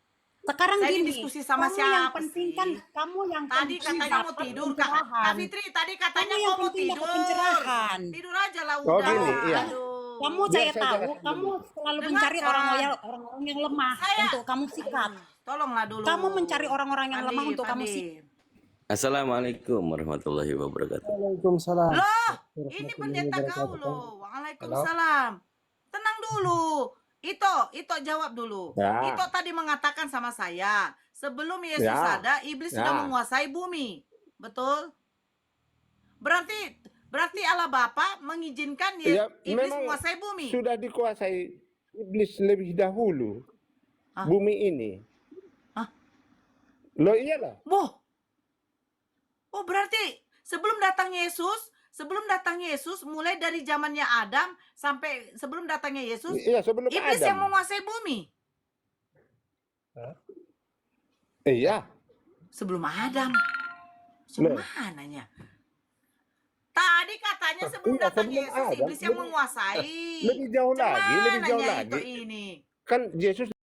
Sekarang Saya gini, diskusi sama kamu yang siapa penting sih? kan, kamu yang Tadi penting katanya mau dapat tidur, Kak pencerahan. Fitri. Tadi katanya Kamu yang kau mau penting dapat tidur. pencerahan. Tidur aja lah Oh, udah. gini, iya. Aduh. Kamu Biar saya saya tahu, jelaskan kamu dulu. selalu mencari Dengarkan. orang-orang yang lemah untuk kamu sikat. Tolonglah dulu. Kamu mencari orang-orang yang lemah untuk kamu Pandi. sikat. Assalamualaikum warahmatullahi wabarakatuh. Waalaikumsalam. Loh, ini pendeta kau loh. Waalaikumsalam. Tenang dulu. Ito jawab dulu. Ya. Ito tadi mengatakan sama saya, sebelum Yesus Ya. ada, iblis Ya. sudah menguasai bumi. Betul? Berarti Allah Bapa mengizinkan Ya, iblis memang menguasai bumi. sudah dikuasai iblis lebih dahulu. Hah? Bumi ini. Hah? Loh iyalah. Oh, berarti sebelum datang Yesus, mulai dari zamannya Adam sampai sebelum datangnya Yesus, Iya, sebelum iblis Adam. yang menguasai bumi. Iya. Sebelum Adam. Loh. Semananya? Tadi katanya sebelum Iya, datang sebelum Yesus, Adam. iblis yang menguasai. Lebih jauh lagi, lebih jauh Cemananya lagi. itu ini. Kan Yesus